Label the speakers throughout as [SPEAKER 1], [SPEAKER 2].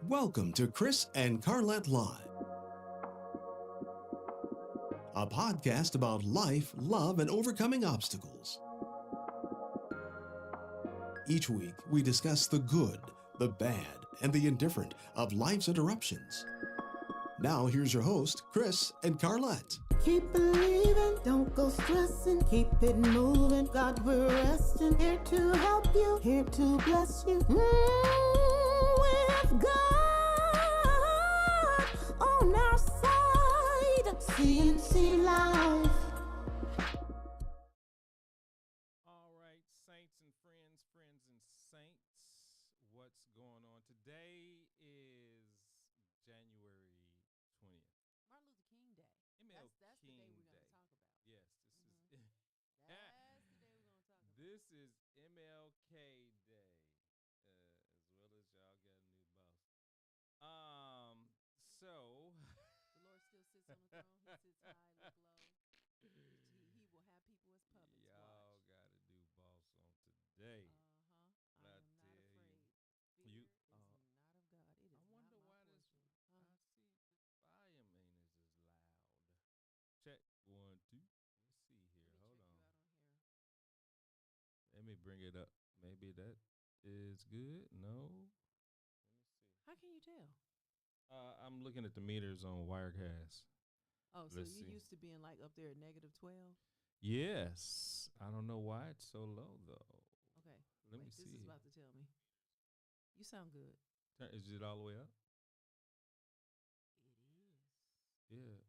[SPEAKER 1] Welcome to Chris and Carlette Live, a podcast about life, love, and overcoming obstacles. Each week, we discuss the good, the bad, and the indifferent of life's interruptions. Now, here's your host, Chris and Carlette.
[SPEAKER 2] Keep believing, don't go stressing, keep it moving. God, we're resting, here to help you, here to bless you. With God on our side, CNC Life.
[SPEAKER 3] All right, saints and friends and saints, what's going on? Today is January 20th.
[SPEAKER 4] Martin Luther King Day.
[SPEAKER 3] ML
[SPEAKER 4] That's
[SPEAKER 3] King
[SPEAKER 4] the day we're
[SPEAKER 3] Day.
[SPEAKER 4] going to talk about.
[SPEAKER 3] Yes, this is
[SPEAKER 4] That's the day we're going to talk about.
[SPEAKER 3] this is MLK Day, as well as y'all got a new boss. So
[SPEAKER 4] The Lord still sits on the throne. He sits high, look low. He will have people as puppets.
[SPEAKER 3] y'all
[SPEAKER 4] Watch.
[SPEAKER 3] got a new boss on today.
[SPEAKER 4] I
[SPEAKER 3] I
[SPEAKER 4] am not
[SPEAKER 3] tell
[SPEAKER 4] afraid.
[SPEAKER 3] you.
[SPEAKER 4] Fear
[SPEAKER 3] You-
[SPEAKER 4] is not of God. It is
[SPEAKER 3] I wonder
[SPEAKER 4] not my
[SPEAKER 3] why this.
[SPEAKER 4] portion.
[SPEAKER 3] I see the volume ain't as loud. Check 1, 2. Let's see here.
[SPEAKER 4] Let me
[SPEAKER 3] Hold
[SPEAKER 4] check
[SPEAKER 3] on.
[SPEAKER 4] you out on here.
[SPEAKER 3] Let me bring it up. Maybe that is good. No. Let me see.
[SPEAKER 4] How can you tell?
[SPEAKER 3] I'm looking at the meters on Wirecast.
[SPEAKER 4] Oh, so
[SPEAKER 3] Let's
[SPEAKER 4] you
[SPEAKER 3] see.
[SPEAKER 4] used to being like up there at -12?
[SPEAKER 3] Yes. I don't know why it's so low though.
[SPEAKER 4] Okay.
[SPEAKER 3] Let me
[SPEAKER 4] Wait,
[SPEAKER 3] see.
[SPEAKER 4] this is about to tell me. You sound good.
[SPEAKER 3] Is it all the way up?
[SPEAKER 4] It is.
[SPEAKER 3] Yeah.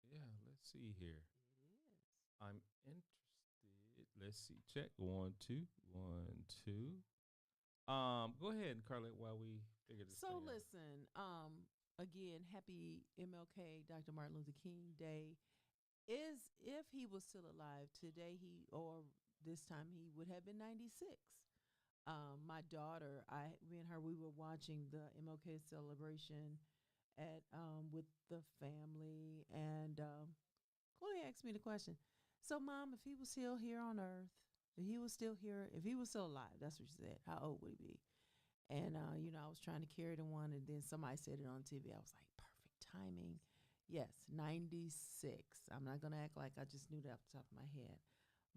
[SPEAKER 3] Yeah. Let's see here.
[SPEAKER 4] It is.
[SPEAKER 3] I'm interested. Let's see. Check 1, 2, 1, 2. Go ahead, Carlette, while we figure this
[SPEAKER 4] So
[SPEAKER 3] thing out.
[SPEAKER 4] listen, again, happy MLK, Dr. Martin Luther King Day. If he was still alive today, this time he would have been 96. My daughter, me and her, we were watching the MLK celebration at with the family, and Chloe asked me the question. So, Mom, if he was still here on Earth, if he was still here, if he was still alive, that's what she said. How old would he be? And I was trying to carry the one, and then somebody said it on TV. I was like, perfect timing. Yes, 96. I'm not gonna act like I just knew that off the top of my head.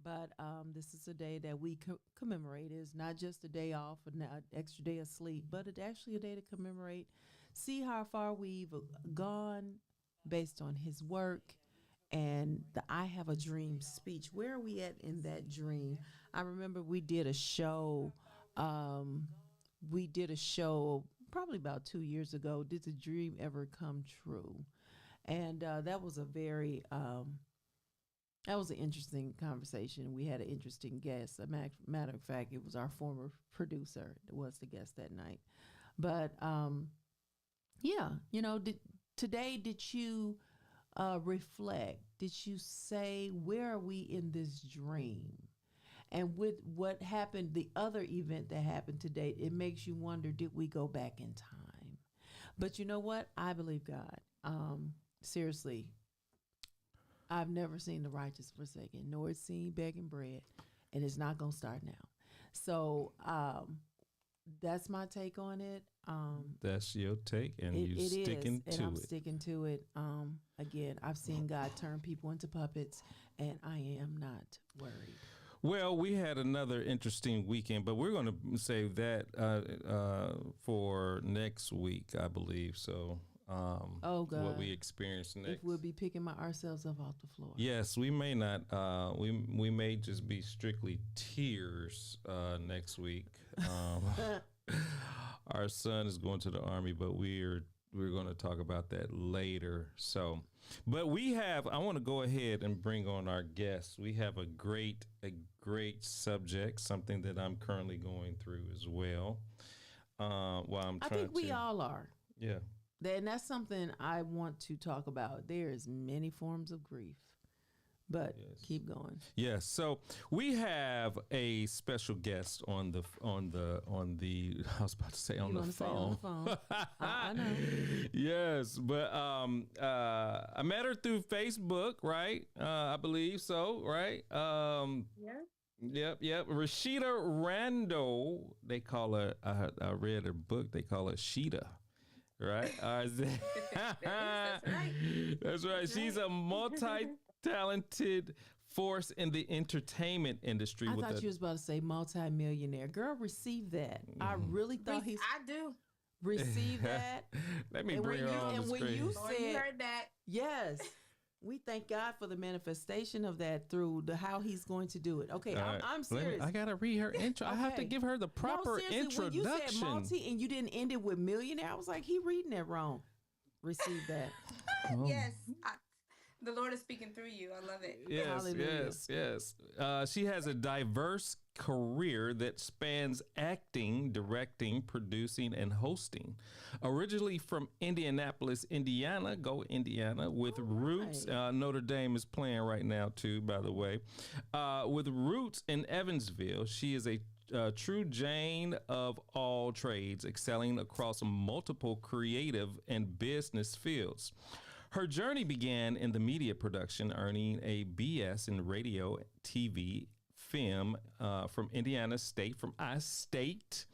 [SPEAKER 4] But this is a day that we commemorate. It's not just a day off, an extra day of sleep, but it's actually a day to commemorate, see how far we've gone based on his work and the I Have a Dream speech. Where are we at in that dream? I remember we did a show. Probably about 2 years ago. Did the dream ever come true? And that was that was an interesting conversation. We had an interesting guest. Matter of fact, it was our former producer that was the guest that night. But today, did you reflect? Did you say, where are we in this dream? And with what happened, the other event that happened today, it makes you wonder, did we go back in time? But you know what? I believe God. Seriously, I've never seen the righteous forsaken, nor seen begging bread, and it's not going to start now. So that's my take on it.
[SPEAKER 3] That's your take, and you sticking
[SPEAKER 4] is,
[SPEAKER 3] to
[SPEAKER 4] and I'm
[SPEAKER 3] it.
[SPEAKER 4] sticking to it. Again, I've seen God turn people into puppets, and I am not worried.
[SPEAKER 3] Well, we had another interesting weekend, but we're going to save that for next week, I believe. So,
[SPEAKER 4] Oh, God.
[SPEAKER 3] what we experienced next.
[SPEAKER 4] If we'll be picking ourselves up off the floor.
[SPEAKER 3] Yes, we may not. We may just be strictly tears next week. Our son is going to the Army, but we're going to talk about that later. So, but I want to go ahead and bring on our guests. We have a great subject, something that I'm currently going through as well.
[SPEAKER 4] I think we all are.
[SPEAKER 3] Yeah.
[SPEAKER 4] And that's something I want to talk about. There's many forms of grief, but keep going.
[SPEAKER 3] Yes. So we have a special guest on the I was about to say on the phone.
[SPEAKER 4] I know.
[SPEAKER 3] Yes, but I met her through Facebook, right? I believe so, right?
[SPEAKER 5] Yeah.
[SPEAKER 3] Yep. Rasheda Randle. They call her. I read her book. They call her Sheeta. Right.
[SPEAKER 5] That's right.
[SPEAKER 3] That's right. She's a multi-talented force in the entertainment industry.
[SPEAKER 4] I thought you was about to say multi-millionaire. Girl, receive that. I really thought he's.
[SPEAKER 5] I do.
[SPEAKER 4] Receive that.
[SPEAKER 3] Let me
[SPEAKER 4] And
[SPEAKER 3] bring
[SPEAKER 4] when
[SPEAKER 3] her
[SPEAKER 4] you-
[SPEAKER 3] on
[SPEAKER 4] and
[SPEAKER 3] the
[SPEAKER 4] when
[SPEAKER 3] screen.
[SPEAKER 4] you
[SPEAKER 5] Lord, you heard that.
[SPEAKER 4] Yes. We thank God for the manifestation of that through how he's going to do it. Okay,
[SPEAKER 3] All right.
[SPEAKER 4] I'm serious.
[SPEAKER 3] I gotta read her intro. I have to
[SPEAKER 4] Okay.
[SPEAKER 3] give her the proper
[SPEAKER 4] no, seriously,
[SPEAKER 3] introduction.
[SPEAKER 4] When you said multi and you didn't end it with millionaire, I was like, he reading that wrong. Receive that.
[SPEAKER 3] Oh.
[SPEAKER 5] Yes. The Lord is speaking through you. I love it.
[SPEAKER 3] Yes,
[SPEAKER 4] Hallelujah.
[SPEAKER 3] yes. She has a diverse career that spans acting, directing, producing, and hosting. Originally from Indianapolis, Indiana, go Indiana, with roots. Notre Dame is playing right now too, by the way. With roots in Evansville, she is a true Jane of all trades, excelling across multiple creative and business fields. Her journey began in the media production, earning a BS in radio, TV, film from Indiana State, from I-State,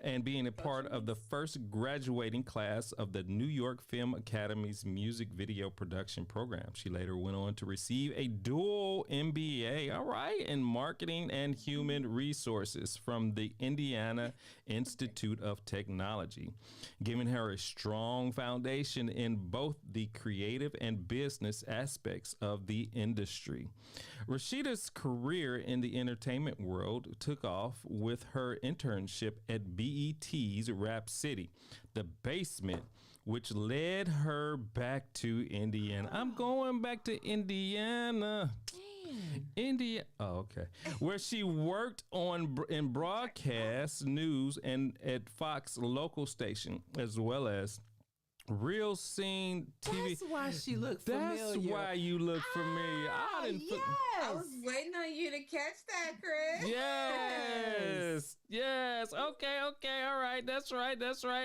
[SPEAKER 3] and being a part of the first graduating class of the New York Film Academy's music video production program. She later went on to receive a dual MBA, in marketing and human resources from the Indiana Institute of Technology, giving her a strong foundation in both the creative and business aspects of the industry. Rasheda's career in the entertainment world took off with her internship at BET's Rap City, the basement, which led her back to Indiana. I'm going back to Indiana. Oh, okay. Where she worked in broadcast news and at Fox local station, as well as Real Scene TV.
[SPEAKER 4] That's why she looked familiar.
[SPEAKER 3] That's why you look familiar. I didn't
[SPEAKER 4] yes.
[SPEAKER 5] I was waiting on you to catch that, Chris.
[SPEAKER 3] Yes. Okay. All right. That's right.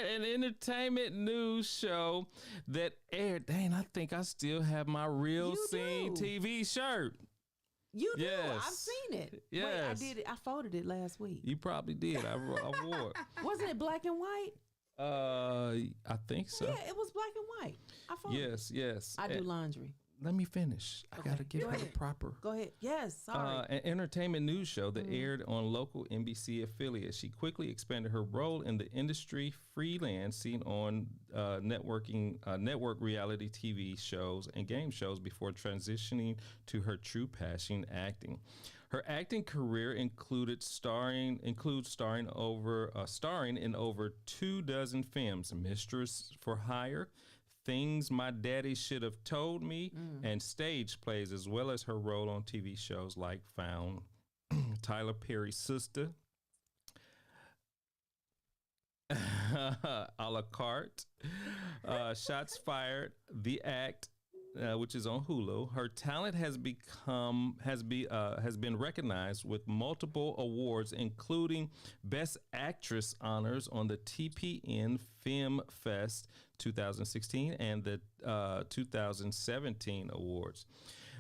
[SPEAKER 3] An entertainment news show that aired. Dang, I think I still have my Real
[SPEAKER 4] You
[SPEAKER 3] Scene
[SPEAKER 4] do.
[SPEAKER 3] TV shirt.
[SPEAKER 4] You do.
[SPEAKER 3] Yes.
[SPEAKER 4] I've seen it. Wait, I
[SPEAKER 3] Yes.
[SPEAKER 4] did it. I folded it last week.
[SPEAKER 3] You probably did. I wore it.
[SPEAKER 4] Wasn't it black and white?
[SPEAKER 3] I think so.
[SPEAKER 4] Yeah, it was black and white. I folded it.
[SPEAKER 3] Yes.
[SPEAKER 4] I do laundry.
[SPEAKER 3] Let me finish. I
[SPEAKER 4] Okay,
[SPEAKER 3] gotta give
[SPEAKER 4] go
[SPEAKER 3] her the
[SPEAKER 4] ahead.
[SPEAKER 3] proper.
[SPEAKER 4] Go ahead. Yes, sorry.
[SPEAKER 3] An entertainment news show that aired on local NBC affiliates. She quickly expanded her role in the industry, freelancing on network reality TV shows and game shows before transitioning to her true passion, acting. Her acting career includes starring in over 24 films: Mistress for Hire, Things My Daddy Should Have Told Me, and stage plays, as well as her role on TV shows like Found, Tyler Perry's Sister, A La Carte, Shots Fired, The Act, which is on Hulu. Her talent has been recognized with multiple awards, including Best Actress honors on the TPN Film Fest 2016 and the 2017 awards.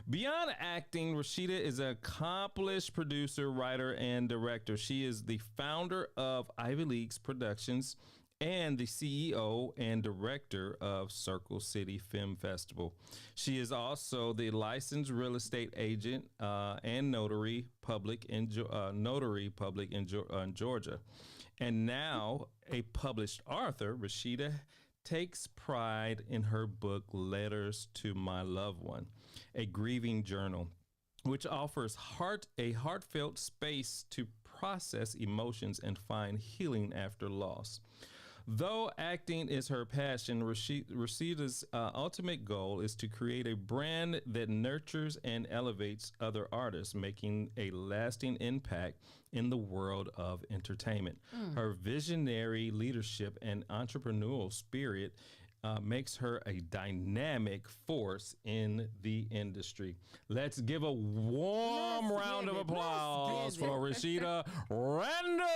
[SPEAKER 3] Beyond acting, Rasheda is an accomplished producer, writer, and director. She is the founder of Ivy League's Productions and the CEO and director of Circle City Film Festival. She is also the licensed real estate agent and notary public in Georgia. And now a published author, Rasheda takes pride in her book, Letters to My Loved One, a grieving journal, which offers a heartfelt space to process emotions and find healing after loss. Though acting is her passion, Rasheda's ultimate goal is to create a brand that nurtures and elevates other artists, making a lasting impact in the world of entertainment. Her visionary leadership and entrepreneurial spirit makes her a dynamic force in the industry. Let's give a warm round of applause for Rasheda Randle.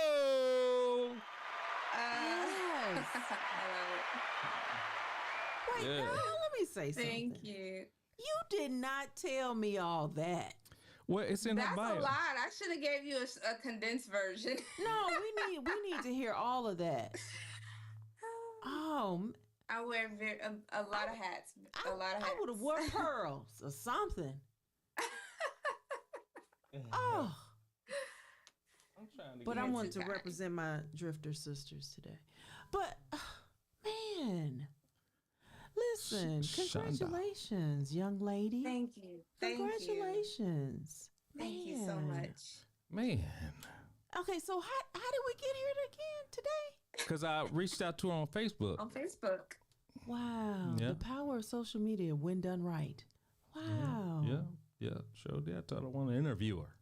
[SPEAKER 5] I love
[SPEAKER 4] Wait,
[SPEAKER 3] Yeah.
[SPEAKER 4] girl, let me say
[SPEAKER 5] it.
[SPEAKER 4] something.
[SPEAKER 5] Thank you.
[SPEAKER 4] You did not tell me all that.
[SPEAKER 3] Well, it's in her
[SPEAKER 5] That's
[SPEAKER 3] bio.
[SPEAKER 5] a lot. I should have gave you a condensed version.
[SPEAKER 4] No, we need to hear all of that. Oh,
[SPEAKER 5] I wear a lot of hats. A lot of hats.
[SPEAKER 4] I would have worn pearls or something. Oh,
[SPEAKER 3] I'm trying to
[SPEAKER 4] but
[SPEAKER 3] get
[SPEAKER 4] I
[SPEAKER 5] It's
[SPEAKER 4] want to
[SPEAKER 5] okay.
[SPEAKER 4] represent my drifter sisters today. But man, listen,
[SPEAKER 3] Shonda.
[SPEAKER 4] congratulations, young lady.
[SPEAKER 5] Thank you. Thank you.
[SPEAKER 4] Congratulations.
[SPEAKER 5] Thank you so
[SPEAKER 4] Man.
[SPEAKER 5] much.
[SPEAKER 3] Man.
[SPEAKER 4] Okay, so how did we get here again today?
[SPEAKER 3] Because I reached out to her on Facebook.
[SPEAKER 5] On Facebook.
[SPEAKER 4] Wow,
[SPEAKER 3] Yeah.
[SPEAKER 4] the power of social media when done right. Wow.
[SPEAKER 3] Yeah. Sure did. I thought I wanted to interview her.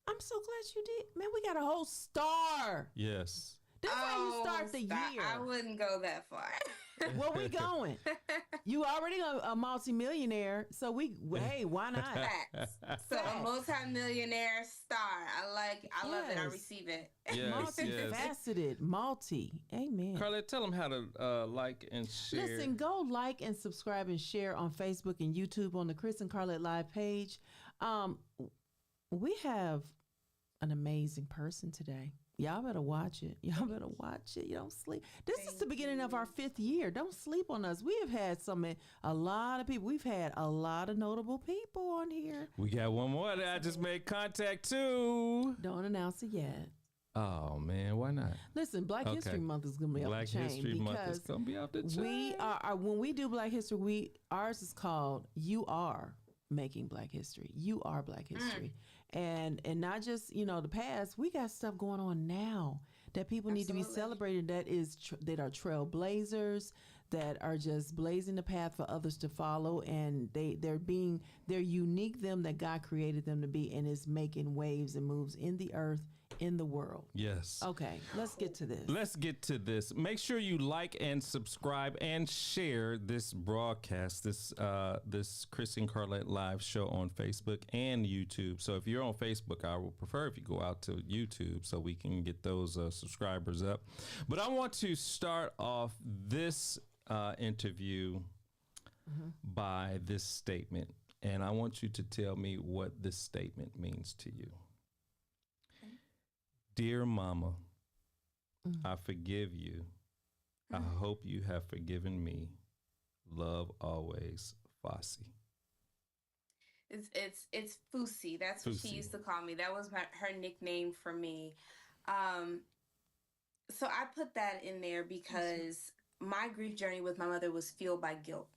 [SPEAKER 4] I'm so glad you did. Man, we got a whole star.
[SPEAKER 3] Yes.
[SPEAKER 4] That's how you start the
[SPEAKER 5] stop.
[SPEAKER 4] year.
[SPEAKER 5] I wouldn't go that far.
[SPEAKER 4] Where we going? You already a multimillionaire, so hey, why not?
[SPEAKER 5] Facts. So a multi-millionaire star. I love it. I
[SPEAKER 4] Yes.
[SPEAKER 5] receive it.
[SPEAKER 3] Yes.
[SPEAKER 4] Multifaceted, Amen.
[SPEAKER 3] Carlette, tell them how to like and share.
[SPEAKER 4] Listen, go like and subscribe and share on Facebook and YouTube on the Chris and Carlette live page. We have an amazing person today. Y'all better watch it. Y'all better watch it. You don't sleep. This is the beginning of our 5th year. Don't sleep on us. We have had a lot of people. We've had a lot of notable people on here.
[SPEAKER 3] We got one more that I just made contact to.
[SPEAKER 4] Don't announce it yet.
[SPEAKER 3] Oh, man. Why not?
[SPEAKER 4] Listen, Black
[SPEAKER 3] Okay.
[SPEAKER 4] History Month is going to be
[SPEAKER 3] Black
[SPEAKER 4] off the chain
[SPEAKER 3] History Month is
[SPEAKER 4] because
[SPEAKER 3] going to be off the chain.
[SPEAKER 4] we are when we do Black History, ours is called "You Are Making Black History." You are Black History, and not just the past. We got stuff going on now that people need to be
[SPEAKER 5] Absolutely.
[SPEAKER 4] celebrated. That are trailblazers, that are just blazing the path for others to follow, and they're unique them that God created them to be, and is making waves and moves in the earth, in the world.
[SPEAKER 3] Yes.
[SPEAKER 4] Okay, let's get to this.
[SPEAKER 3] Let's get to this. Make sure you like and subscribe and share this broadcast, this Chris and Carlette live show on Facebook and YouTube. So if you're on Facebook, I would prefer if you go out to YouTube so we can get those subscribers up. But I want to start off this interview by this statement, and I want you to tell me what this statement means to you. Dear Mama, I forgive you. I hope you have forgiven me. Love always, Fosse.
[SPEAKER 5] It's Fusi. That's what
[SPEAKER 3] Fusi.
[SPEAKER 5] she used to call me. That was her nickname for me. So I put that in there because my grief journey with my mother was fueled by guilt.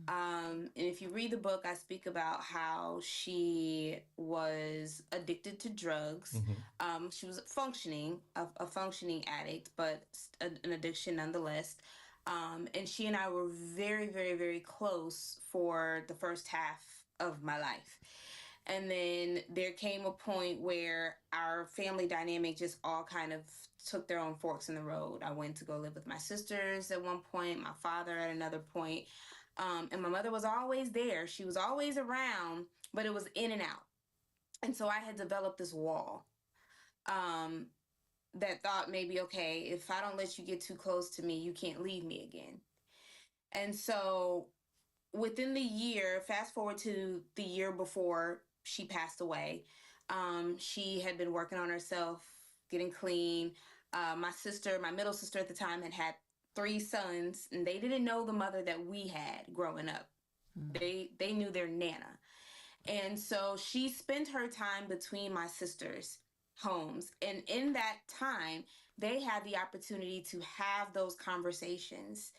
[SPEAKER 5] And if you read the book, I speak about how she was addicted to drugs. She was a functioning addict, but an addiction nonetheless. And she and I were very, very, very close for the first half of my life. And then there came a point where our family dynamic just all kind of took their own forks in the road. I went to go live with my sisters at one point, my father at another point. And my mother was always there. She was always around, but it was in and out. And so I had developed this wall that thought maybe, okay, if I don't let you get too close to me, you can't leave me again. And so within the year, fast forward to the year before she passed away, she had been working on herself, getting clean. My middle sister at the time had 3 sons, and they didn't know the mother that we had growing up. They knew their Nana. And so she spent her time between my sisters' homes. And in that time, they had the opportunity to have those conversations,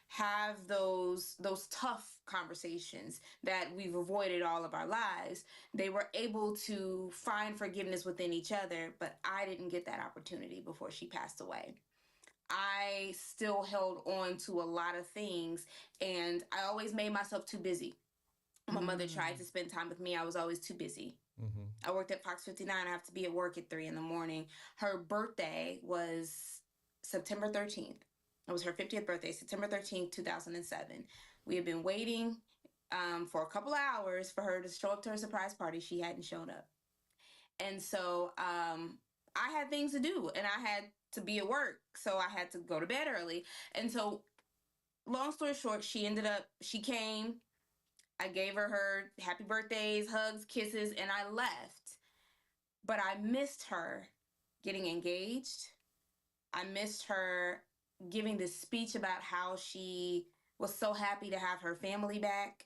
[SPEAKER 5] have those tough conversations that we've avoided all of our lives. They were able to find forgiveness within each other, but I didn't get that opportunity before she passed away. I still held on to a lot of things, and I always made myself too busy. My mother tried to spend time with me. I was always too busy. I worked at Fox 59. I have to be at work at 3 a.m. Her birthday was September 13th. It was her 50th birthday, September 13th, 2007. We had been waiting for a couple of hours for her to show up to her surprise party. She hadn't shown up. And so I had things to do, and I had to be at work. So I had to go to bed early. And so long story short, she came, I gave her happy birthdays, hugs, kisses, and I left. But I missed her getting engaged. I missed her giving this speech about how she was so happy to have her family back.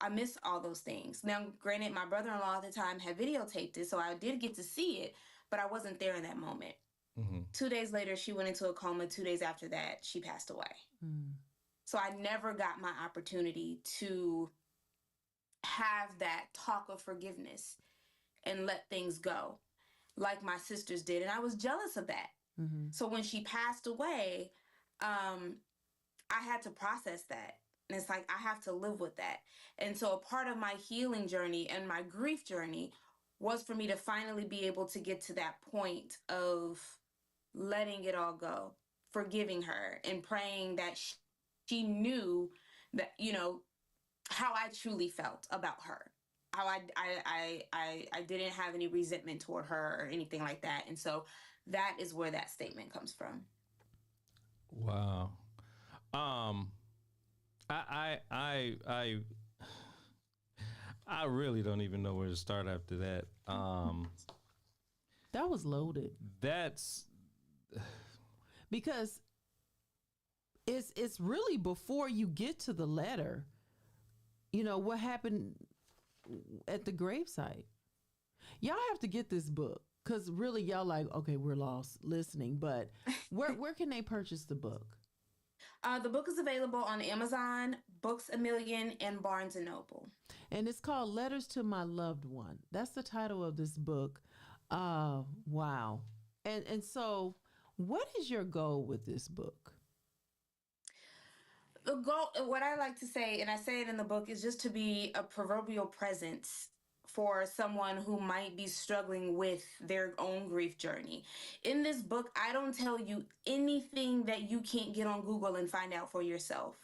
[SPEAKER 5] I missed all those things. Now, granted, my brother-in-law at the time had videotaped it, so I did get to see it, but I wasn't there in that moment. 2 days later, she went into a coma. 2 days after that, she passed away. So I never got my opportunity to have that talk of forgiveness and let things go like my sisters did. And I was jealous of that. So when she passed away, I had to process that. And it's like, I have to live with that. And so a part of my healing journey and my grief journey was for me to finally be able to get to that point of letting it all go, forgiving her, and praying that she knew that, you know, how I truly felt about her. How I didn't have any resentment toward her or anything like that. And so that is where that statement comes from.
[SPEAKER 3] Wow. I really don't even know where to start after that.
[SPEAKER 4] That was loaded.
[SPEAKER 3] That's
[SPEAKER 4] because it's really before you get to the letter. You know what happened at the gravesite. Y'all have to get this book, because really y'all like, okay, we're lost listening, but where can they purchase the book?
[SPEAKER 5] The book is available on Amazon, Books A Million, and Barnes & Noble.
[SPEAKER 4] And it's called Letters to My Loved One. That's the title of this book. Wow. And so what is your goal with this book?
[SPEAKER 5] The goal, what I like to say, and I say it in the book, is just to be a proverbial presence for someone who might be struggling with their own grief journey. In this book, I don't tell you anything that you can't get on Google and find out for yourself.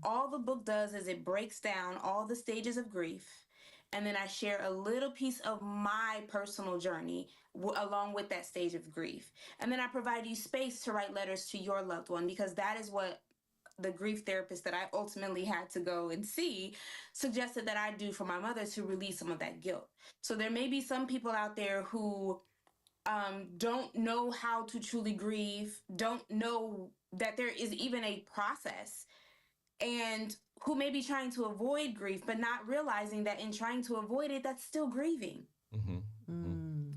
[SPEAKER 5] All the book does is it breaks down all the stages of grief, and then I share a little piece of my personal journey along with that stage of grief. And then I provide you space to write letters to your loved one, because that is what the grief therapist that I ultimately had to go and see suggested that I do for my mother, to release some of that guilt. So there may be some people out there who don't know how to truly grieve, don't know that there is even a process, and who may be trying to avoid grief, but not realizing that in trying to avoid it, that's still grieving.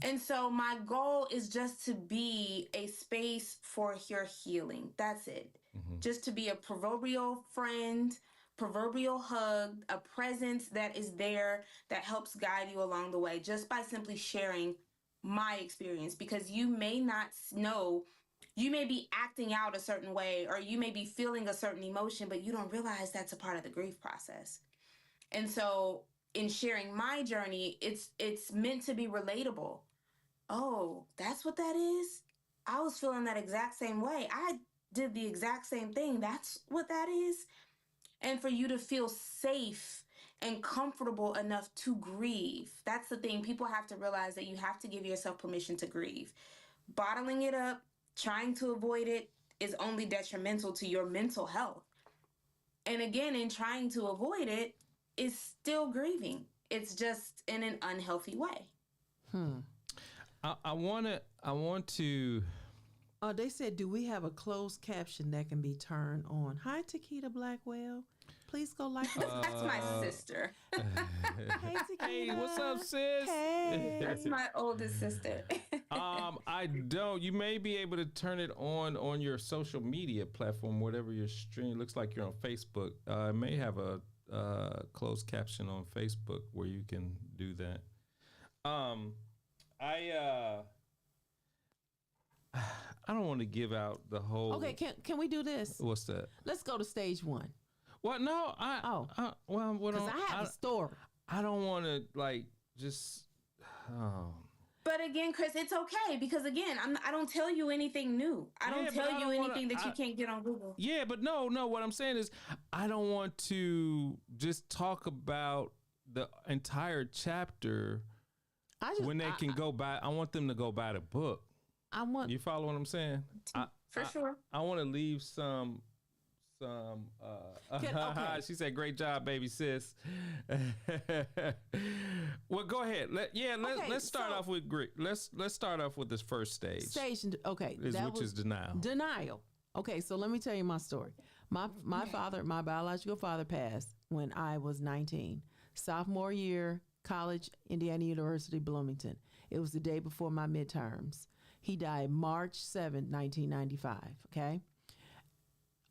[SPEAKER 5] And so my goal is just to be a space for your healing. That's it. Just to be a proverbial friend, proverbial hug, a presence that is there that helps guide you along the way, just by simply sharing my experience. Because you may not know, you may be acting out a certain way, or you may be feeling a certain emotion, but you don't realize that's a part of the grief process. And so in sharing my journey, it's meant to be relatable. Oh, that's what that is? I was feeling that exact same way. I did the exact same thing. That's what that is. And for you to feel safe and comfortable enough to grieve. That's the thing. People have to realize that you have to give yourself permission to grieve. Bottling it up, trying to avoid it, is only detrimental to your mental health. And again, in trying to avoid it, is still grieving. It's just in an unhealthy way.
[SPEAKER 3] I want to.
[SPEAKER 4] Oh, they said, do we have a closed caption that can be turned on? Hi, Takeda Blackwell. Please go like this.
[SPEAKER 5] That's my sister.
[SPEAKER 4] Hey, Takeda.
[SPEAKER 3] Hey, what's up, sis?
[SPEAKER 4] Hey.
[SPEAKER 5] That's my oldest sister.
[SPEAKER 3] I don't. You may be able to turn it on your social media platform, whatever your stream. Looks like you're on Facebook. I may have a closed caption on Facebook where you can do that. I don't want to give out the whole.
[SPEAKER 4] Okay, can we do this?
[SPEAKER 3] What's that?
[SPEAKER 4] Let's go to stage one.
[SPEAKER 3] What? No, well, what?
[SPEAKER 4] Because I have a story.
[SPEAKER 3] I don't want to just.
[SPEAKER 5] But again, Chris, it's okay, because again, I don't tell you anything new. I don't tell you anything that you can't get on Google.
[SPEAKER 3] Yeah, but no. What I'm saying is, I don't want to just talk about the entire chapter when they can go buy. I want them to go buy the book. You follow what I'm saying?
[SPEAKER 5] For sure.
[SPEAKER 3] I want to leave some some.
[SPEAKER 4] Okay.
[SPEAKER 3] She said, "Great job, baby sis." Well, go ahead. Let's start off with great. Let's start off with this first stage.
[SPEAKER 4] Okay,
[SPEAKER 3] Which is denial.
[SPEAKER 4] Denial. Okay, so let me tell you my story. My father, my biological father, passed when I was 19. Sophomore year, college, Indiana University, Bloomington. It was the day before my midterms. He died March 7th, 1995. Okay,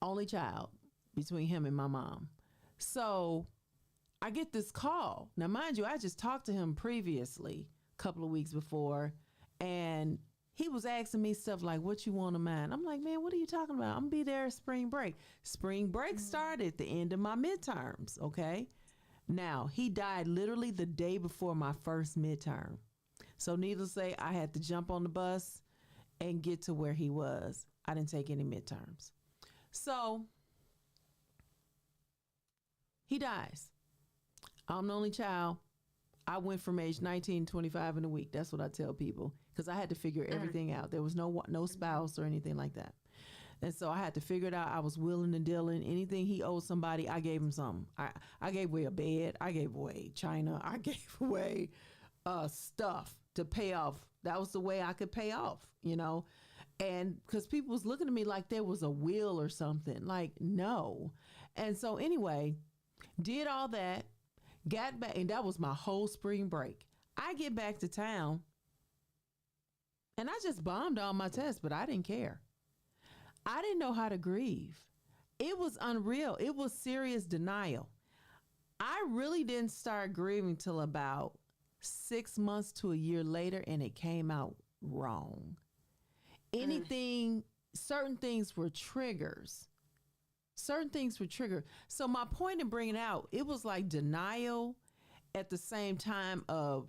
[SPEAKER 4] only child between him and my mom. So I get this call. Now, mind you, I just talked to him previously, a couple of weeks before, and he was asking me stuff like, what you want of mine? I'm like, man, what are you talking about? I'm going to be there at spring break. Spring break started at the end of my midterms, okay? Now, he died literally the day before my first midterm. So needless to say, I had to jump on the bus and get to where he was. I didn't take any midterms. So he dies. I'm the only child. I went from age 19 to 25 in a week. That's what I tell people, because I had to figure everything out. There was no spouse or anything like that. And so I had to figure it out. I was willing and dealing. Anything he owed somebody, I gave him something. I gave away a bed. I gave away china. I gave away stuff to pay off. That was the way I could pay off, you know. And because people was looking at me like there was a will or something. Like, no. And so anyway, did all that. Got back, and that was my whole spring break. I get back to town, and I just bombed all my tests, but I didn't care. I didn't know how to grieve. It was unreal. It was serious denial. I really didn't start grieving till about 6 months to a year later, and it came out wrong. Certain things were triggers. So my point in bringing it out, it was like denial at the same time of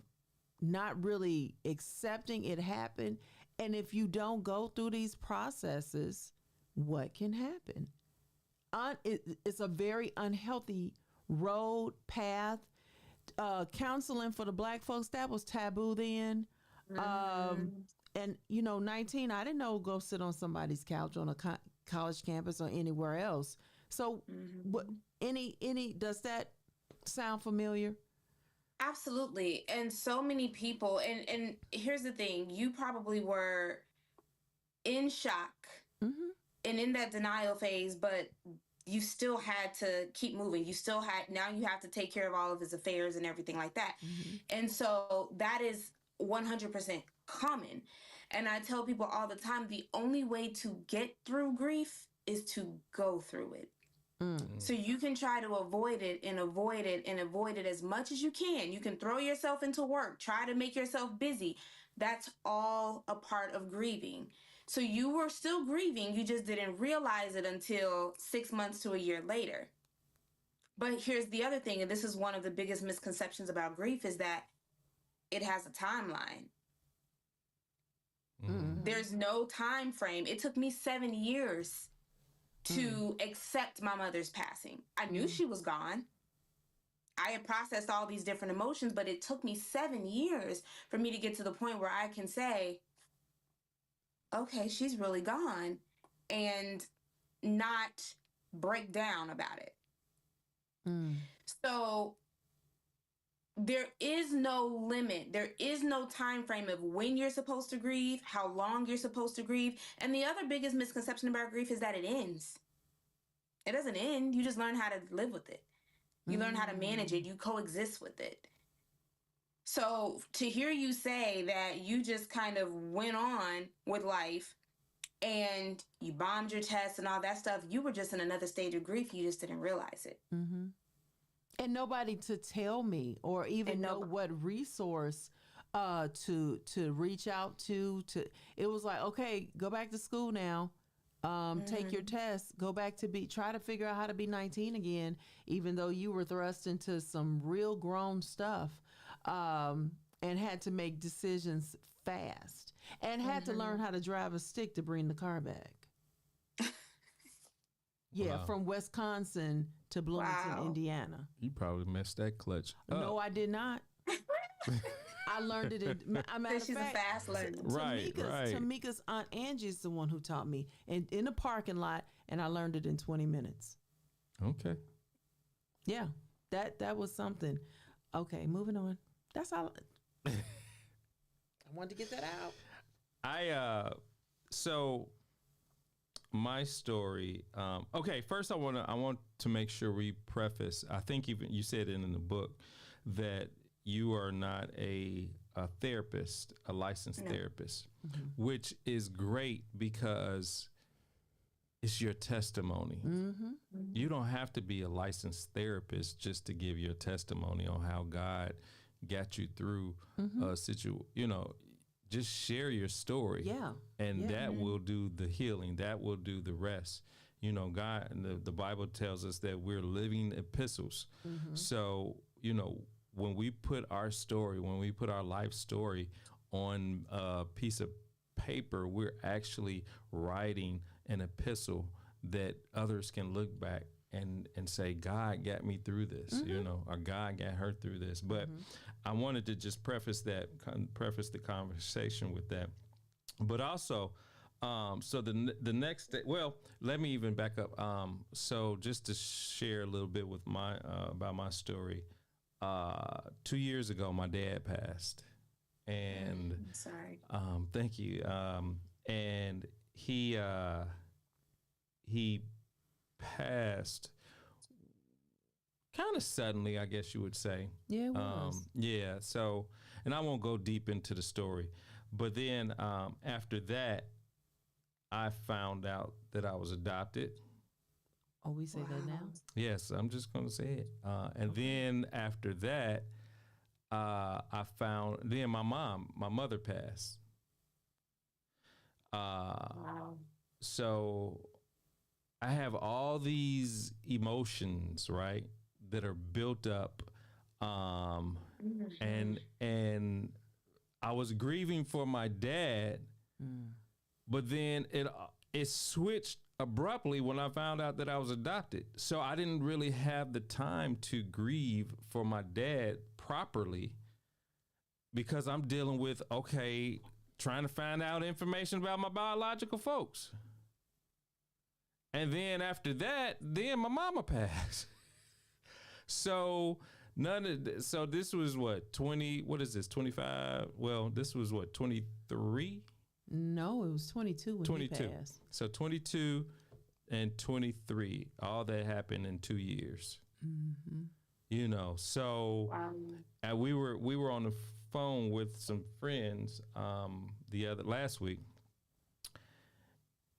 [SPEAKER 4] not really accepting it happened. And if you don't go through these processes, what can happen? It's a very unhealthy road, path. Counseling for the Black folks, that was taboo then. And, 19, I didn't know go sit on somebody's couch on a college campus or anywhere else. So what, does that sound familiar?
[SPEAKER 5] Absolutely. And so many people, and here's the thing, you probably were in shock and in that denial phase, but you still had to keep moving. Now you have to take care of all of his affairs and everything like that. And so that is 100% common. And I tell people all the time, the only way to get through grief is to go through it. So you can try to avoid it and avoid it as much as you can. You can throw yourself into work, try to make yourself busy. That's all a part of grieving. So you were still grieving, you just didn't realize it until 6 months to a year later. But here's the other thing, and this is one of the biggest misconceptions about grief, is that it has a timeline. There's no time frame. It took me 7 years to accept my mother's passing. I knew she was gone. I had processed all these different emotions, but it took me 7 years for me to get to the point where I can say, okay, she's really gone, and not break down about it. So there is no limit. There is no time frame of when you're supposed to grieve, how long you're supposed to grieve. And the other biggest misconception about grief is that it ends. It doesn't end. You just learn how to live with it. You learn how to manage it. You coexist with it. So to hear you say that you just kind of went on with life and you bombed your tests and all that stuff, you were just in another stage of grief. You just didn't realize it.
[SPEAKER 4] And nobody to tell me or even know what resource to reach out to. It was like, okay, go back to school now. Take your test, go back to try to figure out how to be 19 again, even though you were thrust into some real grown stuff, and had to make decisions fast and had to learn how to drive a stick to bring the car back. From Wisconsin to Bloomington, Indiana.
[SPEAKER 3] You probably messed that clutch up.
[SPEAKER 4] No, I did not. I learned it in
[SPEAKER 5] She's a fast learner.
[SPEAKER 3] Right.
[SPEAKER 4] Tamika's Aunt Angie is the one who taught me. And in the parking lot, and I learned it in 20 minutes.
[SPEAKER 3] Okay.
[SPEAKER 4] Yeah, that was something. Okay, moving on. That's all. I wanted to get that out.
[SPEAKER 3] So my story. Okay, first I want to make sure we preface. I think even you said it in the book that you are not a therapist, a licensed therapist, which is great because it's your testimony. You don't have to be a licensed therapist just to give your testimony on how God got you through a situation. Just share your story.
[SPEAKER 4] Yeah.
[SPEAKER 3] And that will do the healing. That will do the rest. God, the Bible tells us that we're living epistles. So, when we put our story, when we put our life story on a piece of paper, we're actually writing an epistle that others can look back and say, God got me through this, or God got her through this. But I wanted to just preface the conversation with that. But also, so the next day, well, let me even back up. So just to share a little bit with about my story. 2 years ago, my dad passed, and
[SPEAKER 5] sorry.
[SPEAKER 3] Thank you. And he passed kind of suddenly, I guess you would say.
[SPEAKER 4] Yeah, it was.
[SPEAKER 3] Yeah. So, and I won't go deep into the story, but then after that, I found out that I was adopted.
[SPEAKER 4] Oh, we say that now?
[SPEAKER 3] Yes, I'm just going to say it. And then after that, I found, then my mother passed. So I have all these emotions, right, that are built up. And I was grieving for my dad, but then it switched abruptly when I found out that I was adopted. So I didn't really have the time to grieve for my dad properly because I'm dealing with, trying to find out information about my biological folks. And then after that, then my mama passed. So so this was what, 25? Well, this was what, 23?
[SPEAKER 4] No, it was 22 when
[SPEAKER 3] 22.
[SPEAKER 4] he passed.
[SPEAKER 3] So 22 and 23, all that happened in 2 years. So and we were on the phone with some friends last week,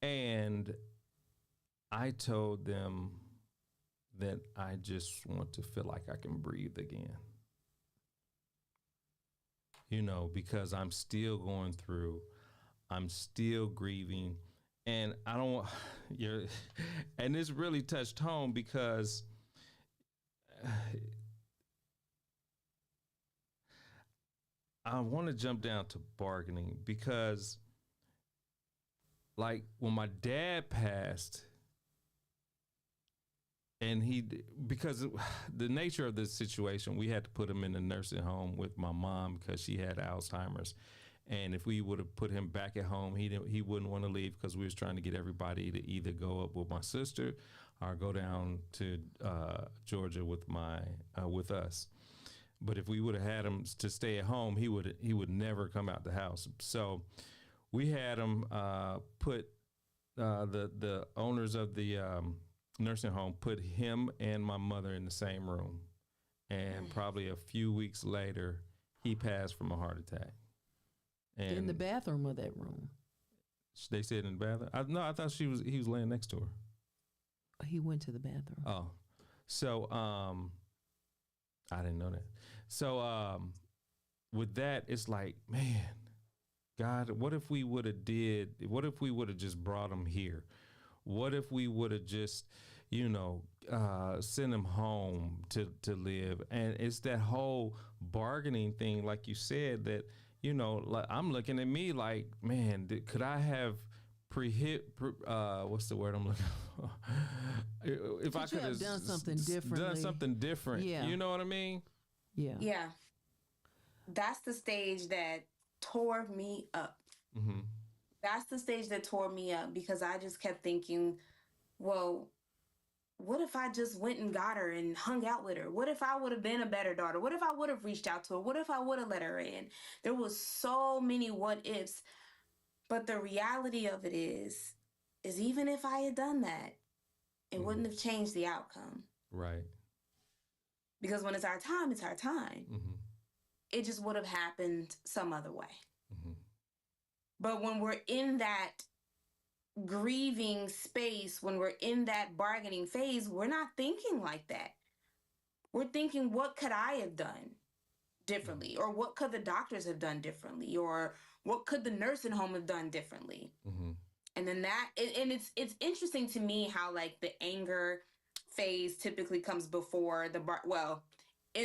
[SPEAKER 3] and I told them that I just want to feel like I can breathe again. Because I'm still going through, I'm still grieving, and I don't, and this really touched home because I want to jump down to bargaining because, like, when my dad passed, and because the nature of the situation, we had to put him in a nursing home with my mom because she had Alzheimer's. And if we would have put him back at home, he wouldn't want to leave because we was trying to get everybody to either go up with my sister or go down to Georgia with us. But if we would have had him to stay at home, he would never come out the house. So we had him put the owners of the nursing home put him and my mother in the same room. And probably a few weeks later, he passed from a heart attack. And
[SPEAKER 4] in the bathroom of that room.
[SPEAKER 3] They said in the bathroom? I thought he was laying next to her.
[SPEAKER 4] He went to the bathroom.
[SPEAKER 3] Oh. So I didn't know that. So with that, it's like, man, God, what if we would have just brought him here? What if we would have just, sent him home to live? And it's that whole bargaining thing, like you said, that, like, I'm looking at me like, man, could I have what's the word I'm looking for? If I could have
[SPEAKER 4] done something different.
[SPEAKER 3] Yeah. You know what I mean?
[SPEAKER 4] Yeah.
[SPEAKER 5] Yeah. That's the stage that tore me up. That's the stage that tore me up because I just kept thinking, well, what if I just went and got her and hung out with her? What if I would have been a better daughter? What if I would have reached out to her? What if I would have let her in? There was so many what ifs. But the reality of it is even if I had done that, it wouldn't have changed the outcome.
[SPEAKER 3] Right.
[SPEAKER 5] Because when it's our time, it's our time. It just would have happened some other way. But when we're in that grieving space, when we're in that bargaining phase, we're not thinking like that. We're thinking, what could I have done differently? Or what could the doctors have done differently? Or what could the nursing home have done differently? And then it's interesting to me how like the anger phase typically comes before in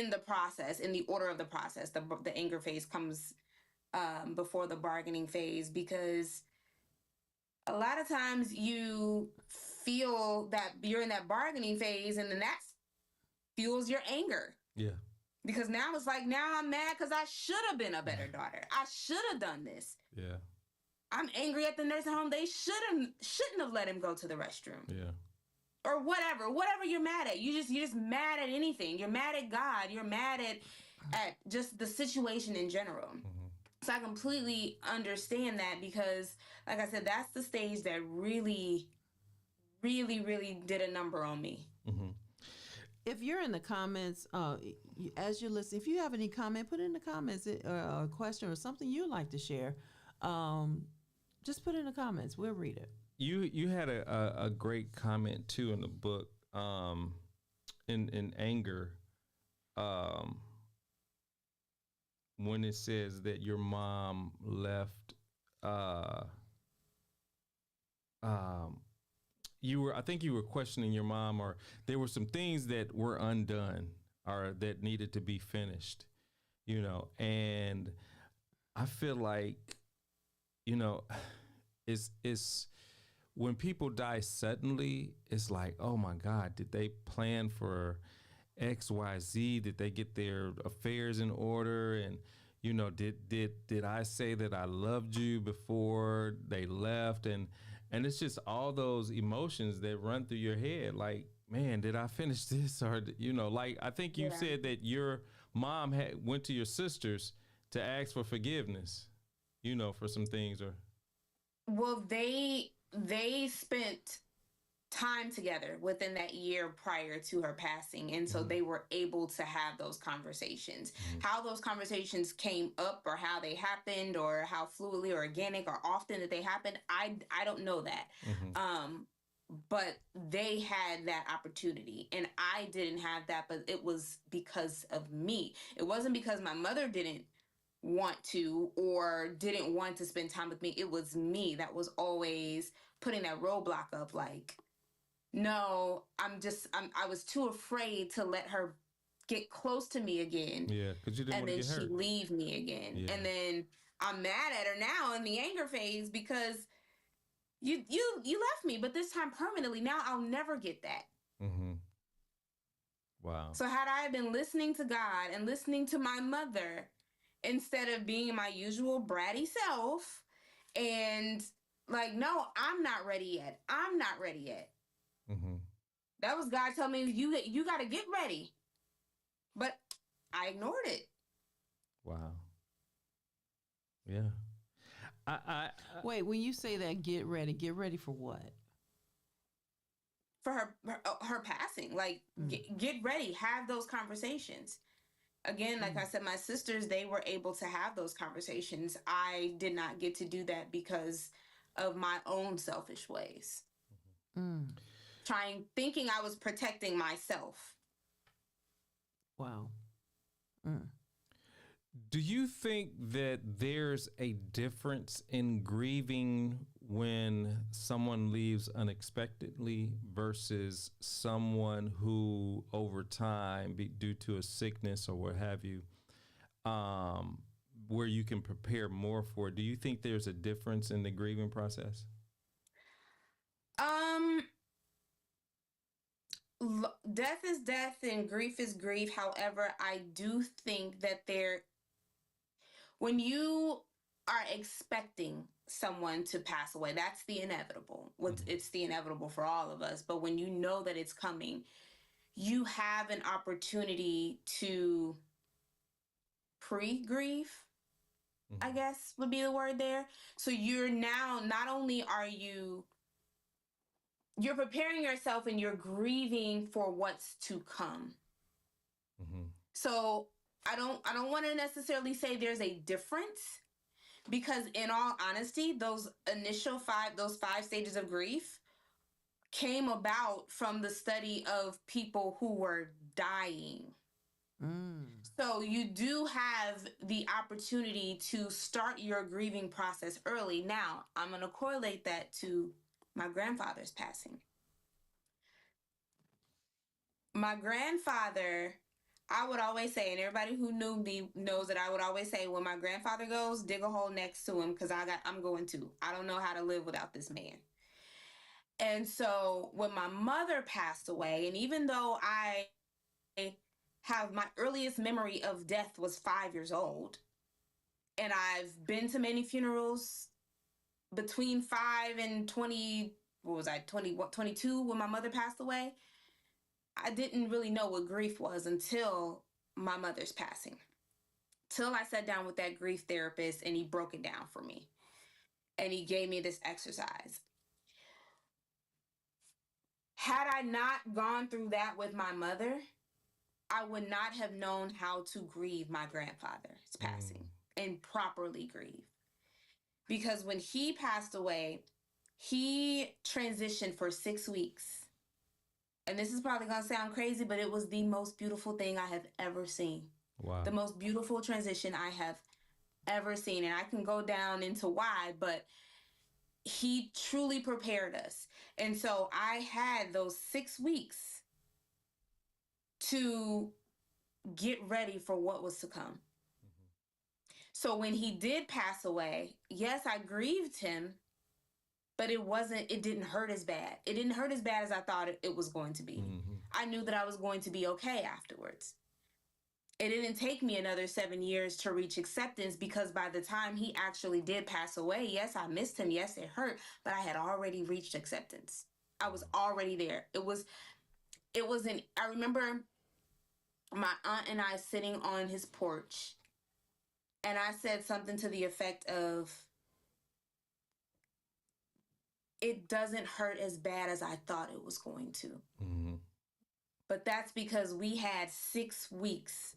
[SPEAKER 5] the process, in the order of the process, the anger phase comes before the bargaining phase, because a lot of times you feel that you're in that bargaining phase, and then that fuels your anger.
[SPEAKER 3] Yeah.
[SPEAKER 5] Because now it's like, now I'm mad because I should have been a better daughter. I should have done this.
[SPEAKER 3] Yeah.
[SPEAKER 5] I'm angry at the nursing home. They shouldn't have let him go to the restroom.
[SPEAKER 3] Yeah.
[SPEAKER 5] Or whatever you're mad at. You're just mad at anything. You're mad at God. You're mad at just the situation in general. So I completely understand that, because, like I said, that's the stage that really, really, really did a number on me.
[SPEAKER 4] If you're in the comments, as you're listening, if you have any comment, put it in the comments, or a question or something you'd like to share. Just put it in the comments. We'll read it.
[SPEAKER 3] You had a great comment too in the book, in anger, when it says that your mom left. I think you were questioning your mom, or there were some things that were undone or that needed to be finished, and I feel like, it's when people die suddenly, it's like, oh my God, did they plan for X, Y, Z? Did they get their affairs in order? And, did I say that I loved you before they left? And it's just all those emotions that run through your head. Like, man, did I finish this? Or, like, I think you said that your mom went to your sisters to ask for forgiveness, for some things. Or,
[SPEAKER 5] well, they spent time together within that year prior to her passing, and so they were able to have those conversations. How those conversations came up, or how they happened, or how fluidly or organic or often that they happened, I don't know that. But they had that opportunity, and I didn't have that, but it was because of me. It wasn't because my mother didn't want to or didn't want to spend time with me. It was me that was always putting that roadblock up, like, no, I was too afraid to let her get close to me again.
[SPEAKER 3] Yeah, because you didn't want to get hurt.
[SPEAKER 5] And then she leave me again. Yeah. And then I'm mad at her now in the anger phase, because you left me, but this time permanently. Now I'll never get that.
[SPEAKER 3] Wow.
[SPEAKER 5] So had I been listening to God and listening to my mother, instead of being my usual bratty self and like, no, I'm not ready yet. I'm not ready yet. That was God telling me, you got to get ready. But I ignored it.
[SPEAKER 3] Wow. Yeah. I
[SPEAKER 4] Wait, when you say that, get ready for what?
[SPEAKER 5] For her passing. Like, get ready. Have those conversations. Again, like I said, my sisters, they were able to have those conversations. I did not get to do that because of my own selfish ways. Thinking I was protecting myself.
[SPEAKER 4] Wow.
[SPEAKER 3] Do you think that there's a difference in grieving when someone leaves unexpectedly versus someone who over time, due to a sickness or what have you, where you can prepare more for it? Do you think there's a difference in the grieving process?
[SPEAKER 5] Death is death and grief is grief. However, I do think that when you are expecting someone to pass away. That's the inevitable. It's the inevitable for all of us. But when you know that it's coming, you have an opportunity to pre-grieve, I guess would be the word there. So you're now, not only are you're preparing yourself and you're grieving for what's to come. So I don't want to necessarily say there's a difference, because in all honesty, those five stages of grief came about from the study of people who were dying. So you do have the opportunity to start your grieving process early. Now, I'm going to correlate that to my grandfather's passing. My grandfather, I would always say, and everybody who knew me knows that I would always say, when my grandfather goes, dig a hole next to him, because I'm going to. I don't know how to live without this man. And so when my mother passed away, and even though I have my earliest memory of death was 5 years old, and I've been to many funerals between 5 and 20, 22 when my mother passed away, I didn't really know what grief was until my mother's passing. Till I sat down with that grief therapist and he broke it down for me. And he gave me this exercise. Had I not gone through that with my mother, I would not have known how to grieve my grandfather's passing and properly grieve. Because when he passed away, he transitioned for 6 weeks. And this is probably going to sound crazy, but it was the most beautiful thing I have ever seen.
[SPEAKER 3] Wow.
[SPEAKER 5] The most beautiful transition I have ever seen. And I can go down into why, but he truly prepared us. And so I had those 6 weeks to get ready for what was to come. So when he did pass away, yes, I grieved him, but it didn't hurt as bad. It didn't hurt as bad as I thought it was going to be. I knew that I was going to be okay afterwards. It didn't take me another 7 years to reach acceptance, because by the time he actually did pass away, yes, I missed him. Yes, it hurt, but I had already reached acceptance. I was already there. I remember my aunt and I sitting on his porch, and I said something to the effect of, it doesn't hurt as bad as I thought it was going to. But that's because we had 6 weeks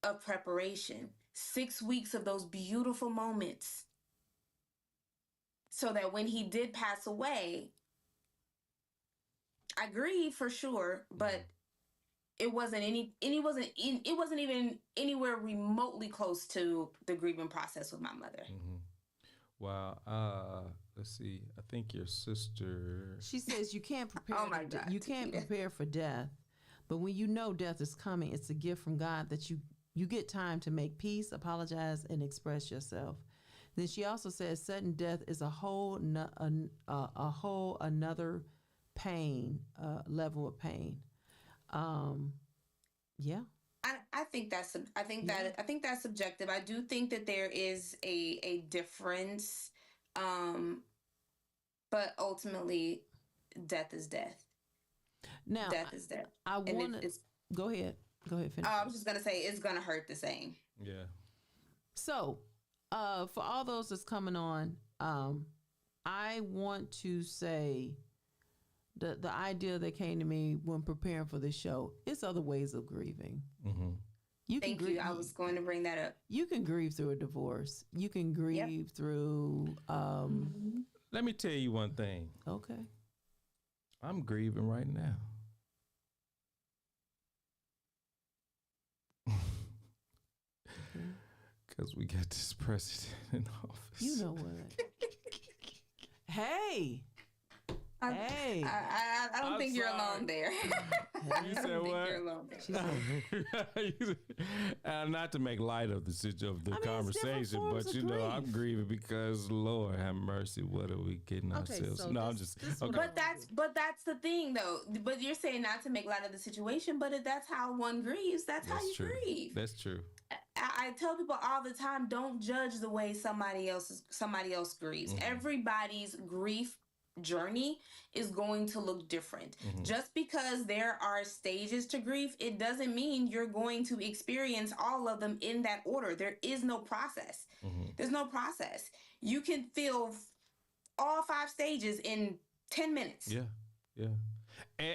[SPEAKER 5] of preparation, 6 weeks of those beautiful moments, so that when he did pass away, I grieved for sure, but it wasn't even anywhere remotely close to the grieving process with my mother.
[SPEAKER 3] Wow. Let's see. I think your sister.
[SPEAKER 4] She says you can't prepare.
[SPEAKER 5] Oh my God.
[SPEAKER 4] You can't prepare for death, but when you know death is coming, it's a gift from God that you get time to make peace, apologize, and express yourself. Then she also says sudden death is a whole another pain, level of pain. Yeah.
[SPEAKER 5] I think that's subjective. I do think that there is a difference, but ultimately, death is death.
[SPEAKER 4] Now,
[SPEAKER 5] death is death.
[SPEAKER 4] I want to go ahead. Finish.
[SPEAKER 5] I was just gonna say it's gonna hurt the same.
[SPEAKER 3] Yeah.
[SPEAKER 4] So, for all those that's coming on, I want to say the idea that came to me when preparing for this show is other ways of grieving.
[SPEAKER 5] Thank you. I was going to bring that up.
[SPEAKER 4] You can grieve through a divorce. You can grieve through.
[SPEAKER 3] Let me tell you one thing.
[SPEAKER 4] Okay.
[SPEAKER 3] I'm grieving right now. Because we got this president in office.
[SPEAKER 4] You know what? Hey.
[SPEAKER 5] I don't think you're alone there.
[SPEAKER 3] You said what?
[SPEAKER 5] You're alone there.
[SPEAKER 3] Not to make light of the conversation, but you know, I'm grieving because Lord have mercy. What are we getting ourselves?
[SPEAKER 4] So
[SPEAKER 3] I'm just okay.
[SPEAKER 5] But that's the thing, though. But you're saying not to make light of the situation, but if that's how one grieves, that's how you grieve.
[SPEAKER 3] That's true.
[SPEAKER 5] I tell people all the time, don't judge the way somebody else grieves. Everybody's grief journey is going to look different. Just because there are stages to grief, it doesn't mean you're going to experience all of them in that order. There is no process. There's no process. You can feel all 5 stages in 10 minutes.
[SPEAKER 3] Yeah.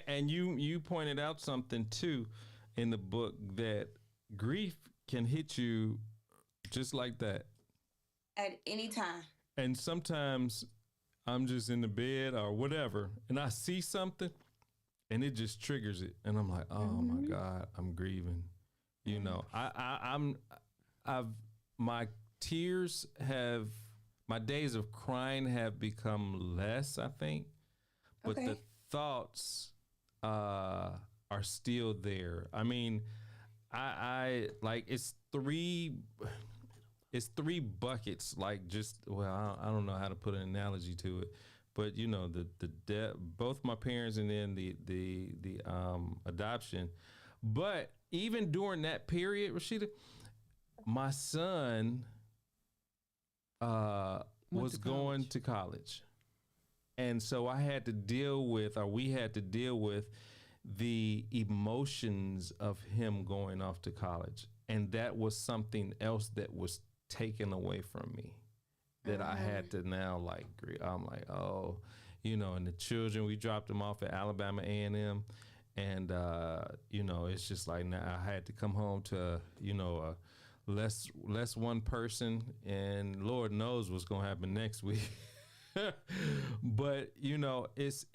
[SPEAKER 3] And you pointed out something too in the book, that grief can hit you just like that
[SPEAKER 5] at any time. And
[SPEAKER 3] sometimes I'm just in the bed or whatever, and I see something, and it just triggers it, and I'm like, oh my God, I'm grieving. You know, my days of crying have become less, I think, but the thoughts are still there. I mean, I like it's three buckets. Like, just, well, I don't know how to put an analogy to it, but you know, both my parents and then the adoption. But even during that period, Rasheda, my son was going to college, and so we had to deal with the emotions of him going off to college. And that was something else that was taken away from me, that I had to now like, I'm like, oh, you know, and the children, we dropped them off at Alabama A&M. And, you know, it's just like, now I had to come home to, you know, less one person, and Lord knows what's going to happen next week. But you know, it's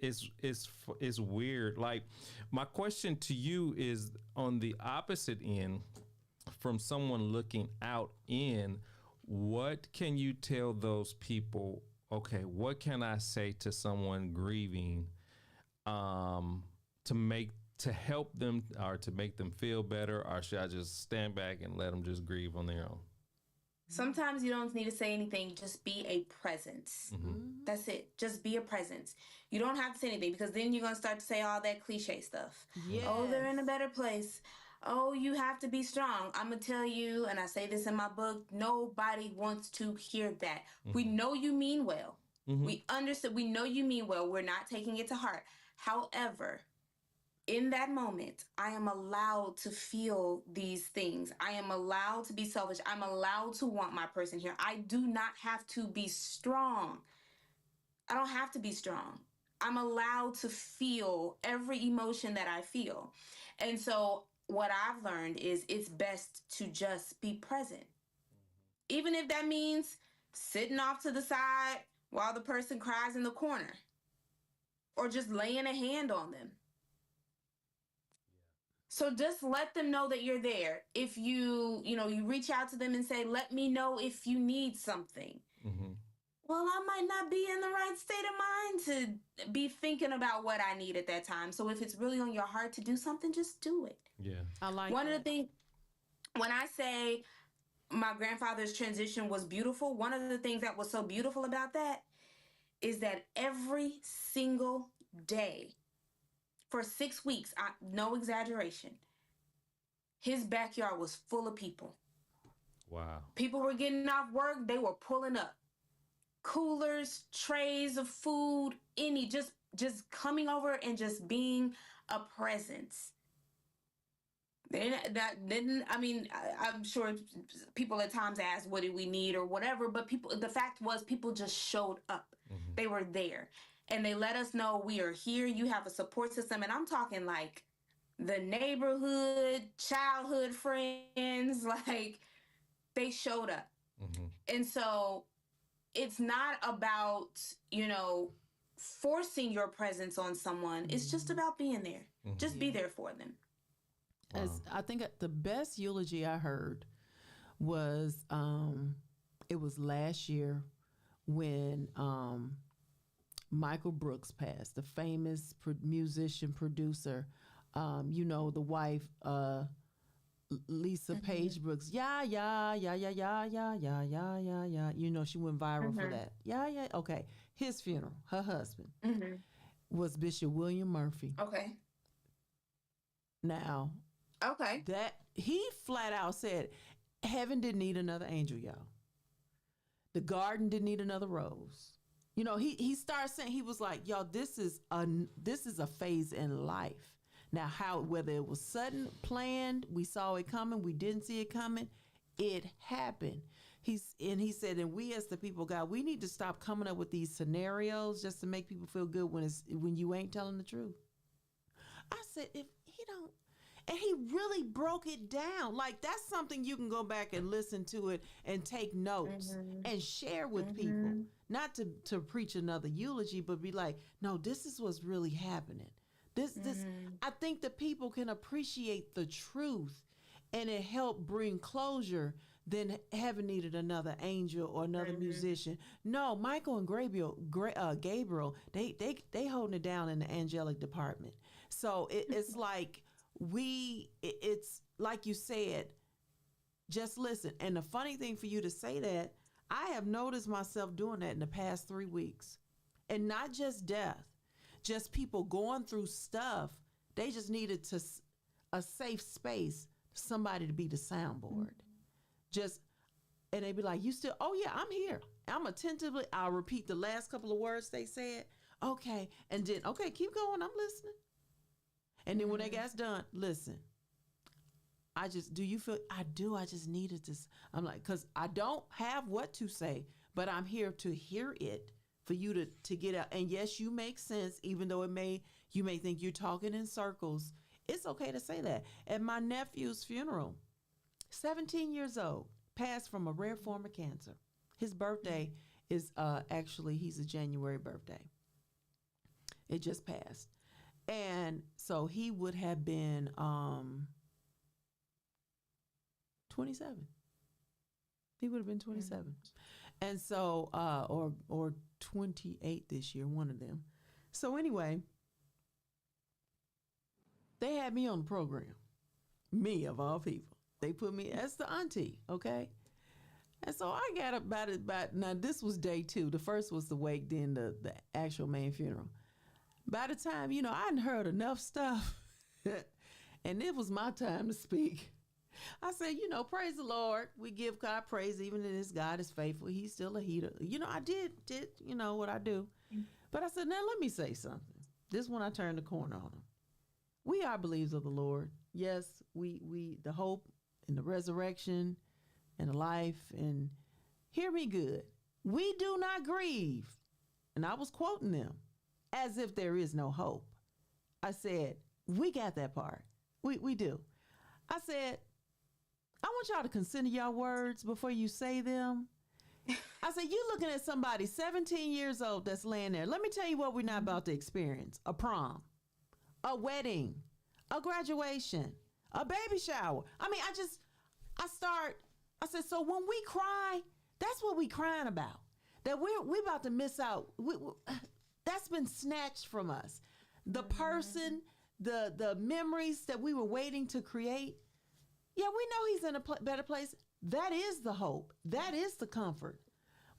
[SPEAKER 3] weird. Like, my question to you is on the opposite end, from someone looking out in, what can you tell those people? Okay, what can I say to someone grieving, to help them, or to make them feel better, or should I just stand back and let them just grieve on their own?
[SPEAKER 5] Sometimes you don't need to say anything. Just be a presence. That's it. Just be a presence. You don't have to say anything, because then you're going to start to say all that cliche stuff. Yes. Oh, they're in a better place. Oh, you have to be strong. I'm going to tell you, and I say this in my book, nobody wants to hear that. We know you mean well. We understand. We know you mean well. We're not taking it to heart. However, in that moment, I am allowed to feel these things. I am allowed to be selfish. I'm allowed to want my person here. I do not have to be strong. I don't have to be strong. I'm allowed to feel every emotion that I feel. And so what I've learned is it's best to just be present. Even if that means sitting off to the side while the person cries in the corner, or just laying a hand on them. So just let them know that you're there. If you reach out to them and say, let me know if you need something. Well, I might not be in the right state of mind to be thinking about what I need at that time. So if it's really on your heart to do something, just do it.
[SPEAKER 3] Yeah.
[SPEAKER 4] I like
[SPEAKER 5] one of the things, when I say my grandfather's transition was beautiful, one of the things that was so beautiful about that is that every single day, for 6 weeks, no exaggeration, his backyard was full of people.
[SPEAKER 3] Wow.
[SPEAKER 5] People were getting off work. They were pulling up coolers, trays of food, just coming over and just being a presence. I'm sure people at times ask, what do we need or whatever, but the fact was people just showed up. They were there. And they let us know, we are here. You have a support system. And I'm talking like the neighborhood, childhood friends, like they showed up. And so it's not about, forcing your presence on someone. It's just about being there. Just be there for them.
[SPEAKER 4] Wow. I think the best eulogy I heard was, it was last year when, Michael Brooks passed, the famous musician, producer, the wife, Lisa Page Brooks. Yeah. She went viral for that. Yeah. Okay. His funeral, her husband, was Bishop William Murphy.
[SPEAKER 5] Okay.
[SPEAKER 4] Now,
[SPEAKER 5] okay,
[SPEAKER 4] that he flat out said, Heaven didn't need another angel, y'all. The garden didn't need another rose. You know, he started saying, he was like, y'all, this is a phase in life. Now, whether it was sudden, planned, we saw it coming, we didn't see it coming, it happened. He said, and we as the people of God, we need to stop coming up with these scenarios just to make people feel good when you ain't telling the truth. I said, if he don't, and he really broke it down. Like, that's something you can go back and listen to it and take notes and share with people. Not to preach another eulogy, but be like, no, this is what's really happening. This I think the people can appreciate the truth, and it helped bring closure than having needed another angel or another musician. No, Michael and Gabriel, they holding it down in the angelic department. So it's like it's like you said, just listen. And the funny thing for you to say that, I have noticed myself doing that in the past 3 weeks. And not just death, just people going through stuff. They just needed a safe space, somebody to be the soundboard. And they be like, you still, oh yeah, I'm here. I'm attentively, I'll repeat the last couple of words they said. Okay. And then, okay, keep going. I'm listening. And then when they got done, listen, do you feel, I do, I just needed this. I'm like, cause I don't have what to say, but I'm here to hear it for you to get out. And yes, you make sense, even though you may think you're talking in circles. It's okay to say that. At my nephew's funeral, 17 years old, passed from a rare form of cancer. His birthday is actually, he's a January birthday. It just passed. And so he would have been 27. He would have been 27. And so, or 28 this year, one of them. So anyway, they had me on the program. Me, of all people. They put me as the auntie, okay? And so I got about now this was day 2. The first was the wake, then the actual main funeral. By the time, I hadn't heard enough stuff, and it was my time to speak. I said, praise the Lord. We give God praise, even in this God is faithful. He's still a healer. I did, what I do. But I said, now let me say something. This one I turned the corner on him. We are believers of the Lord. Yes, we the hope and the resurrection and the life. And hear me good. We do not grieve. And I was quoting them. As if there is no hope. I said, we got that part. We do. I said, I want y'all to consider y'all words before you say them. I said, you looking at somebody 17 years old that's laying there. Let me tell you what we're not about to experience. A prom, a wedding, a graduation, a baby shower. I mean, I said, so when we cry, that's what we crying about. That we're about to miss out. That's been snatched from us. The person, the memories that we were waiting to create. Yeah, we know he's in a better place. That is the hope. That is the comfort.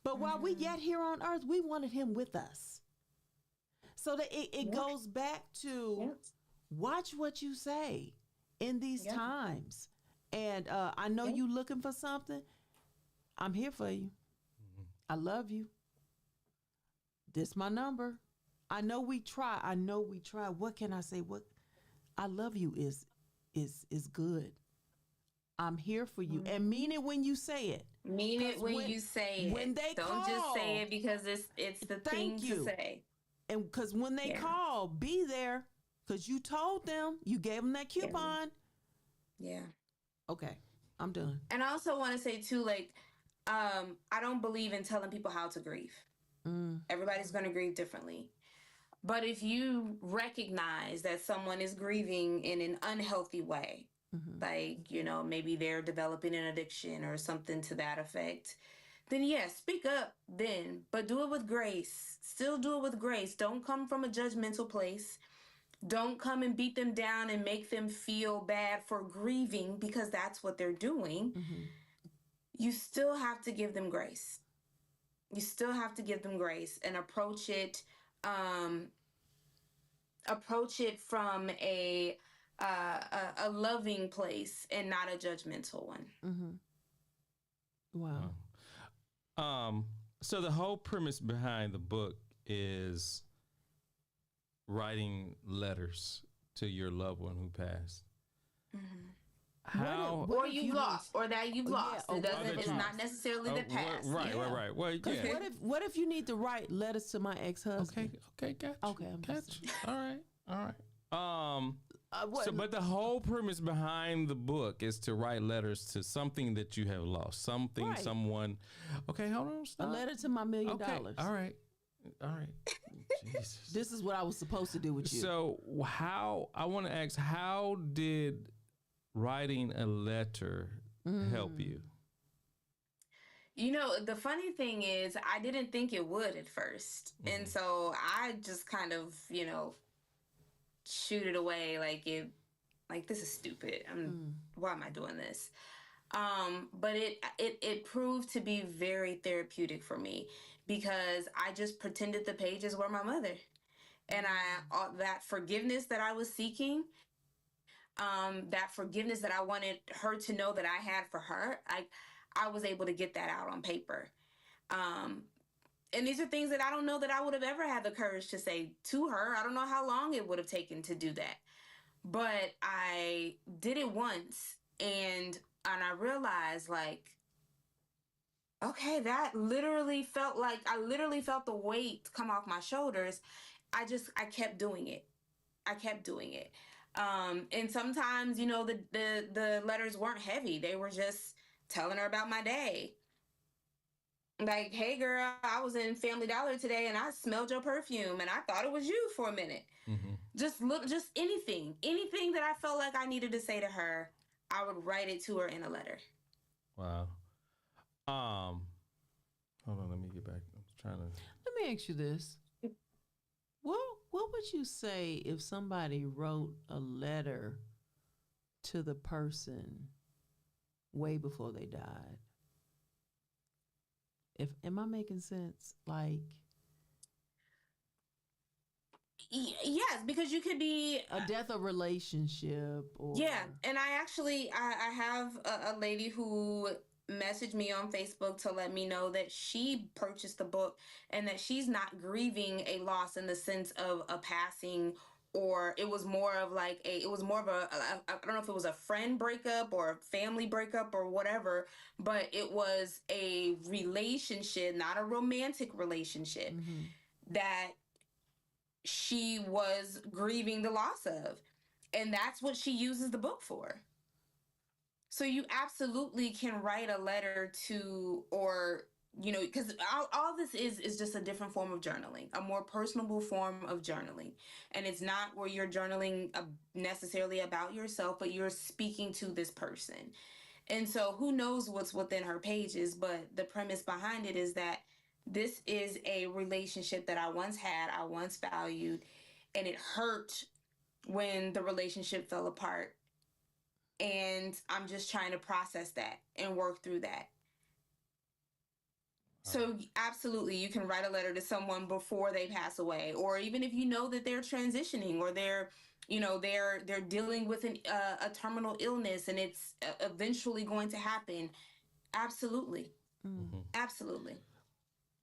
[SPEAKER 4] But while we yet here on earth, we wanted him with us. So that it goes back to watch what you say in these times. And I know you looking for something. I'm here for you. I love you. This my number. I know we try. What can I say? What I love you is good. I'm here for you. And mean it when you say it.
[SPEAKER 5] Mean it when you say it.
[SPEAKER 4] When they
[SPEAKER 5] don't just say it because it's the thing to say.
[SPEAKER 4] And because when they call, be there. Because you told them, you gave them that coupon.
[SPEAKER 5] Yeah.
[SPEAKER 4] Okay, I'm done.
[SPEAKER 5] And I also want to say too, I don't believe in telling people how to grieve. Everybody's going to grieve differently. But if you recognize that someone is grieving in an unhealthy way, like, maybe they're developing an addiction or something to that effect, then yes, speak up then, but do it with grace. Still do it with grace. Don't come from a judgmental place. Don't come and beat them down and make them feel bad for grieving, because that's what they're doing. You still have to give them grace. You still have to give them grace and approach it from a loving place and not a judgmental one.
[SPEAKER 4] Wow.
[SPEAKER 3] So the whole premise behind the book is writing letters to your loved one who passed. How?
[SPEAKER 5] Or you've lost, or that you've lost.
[SPEAKER 4] or
[SPEAKER 5] It doesn't.
[SPEAKER 3] that
[SPEAKER 5] It's
[SPEAKER 3] you-
[SPEAKER 5] not necessarily the past.
[SPEAKER 3] Right. Well, yeah.
[SPEAKER 4] What if you need to write letters to my ex-husband?
[SPEAKER 3] Okay, gotcha.
[SPEAKER 4] Okay, I'm
[SPEAKER 3] gotcha.
[SPEAKER 4] just-
[SPEAKER 3] All right.
[SPEAKER 4] What,
[SPEAKER 3] So, but the whole premise behind the book is to write letters to something that you have lost, something,
[SPEAKER 4] Right.
[SPEAKER 3] someone. Okay, hold on.
[SPEAKER 4] a
[SPEAKER 3] Stop.
[SPEAKER 4] letter to my $1 million.
[SPEAKER 3] Okay, all right. Jesus.
[SPEAKER 4] This is what I was supposed to do with you.
[SPEAKER 3] So, I want to ask, how did writing a letter help you?
[SPEAKER 5] You know, the funny thing is, I didn't think it would at first, and so I just kind of, shoot it away like this is stupid. Why am I doing this? But it proved to be very therapeutic for me, because I just pretended the pages were my mother, and that forgiveness that I was seeking, that forgiveness that I wanted her to know that I had for her, I was able to get that out on paper. And these are things that I don't know that I would have ever had the courage to say to her. I don't know how long it would have taken to do that. But I did it once, and I realized, okay, that literally felt like I literally felt the weight come off my shoulders. I kept doing it. And sometimes, the letters weren't heavy. They were just telling her about my day. Like, hey girl, I was in Family Dollar today and I smelled your perfume and I thought it was you for a minute. Just anything that I felt like I needed to say to her, I would write it to her in a letter.
[SPEAKER 3] Wow. Hold on, let me get back. I'm trying to.
[SPEAKER 4] Let me ask you this. What would you say if somebody wrote a letter to the person way before they died? Am I making sense? Like,
[SPEAKER 5] yes, because you could be
[SPEAKER 4] a death of relationship, or
[SPEAKER 5] and I have a lady who messaged me on Facebook to let me know that she purchased the book and that she's not grieving a loss in the sense of a passing, or it was more of I don't know if it was a friend breakup or a family breakup or whatever, but it was a relationship, not a romantic relationship, that she was grieving the loss of. And that's what she uses the book for. So you absolutely can write a letter to, or, because all this is just a different form of journaling, a more personable form of journaling. And it's not where you're journaling necessarily about yourself, but you're speaking to this person. And so who knows what's within her pages, but the premise behind it is that this is a relationship that I once had, I once valued, and it hurt when the relationship fell apart. And I'm just trying to process that and work through that. So absolutely, you can write a letter to someone before they pass away, or even if you know that they're transitioning, or they're dealing with a terminal illness and it's eventually going to happen. Absolutely. Absolutely.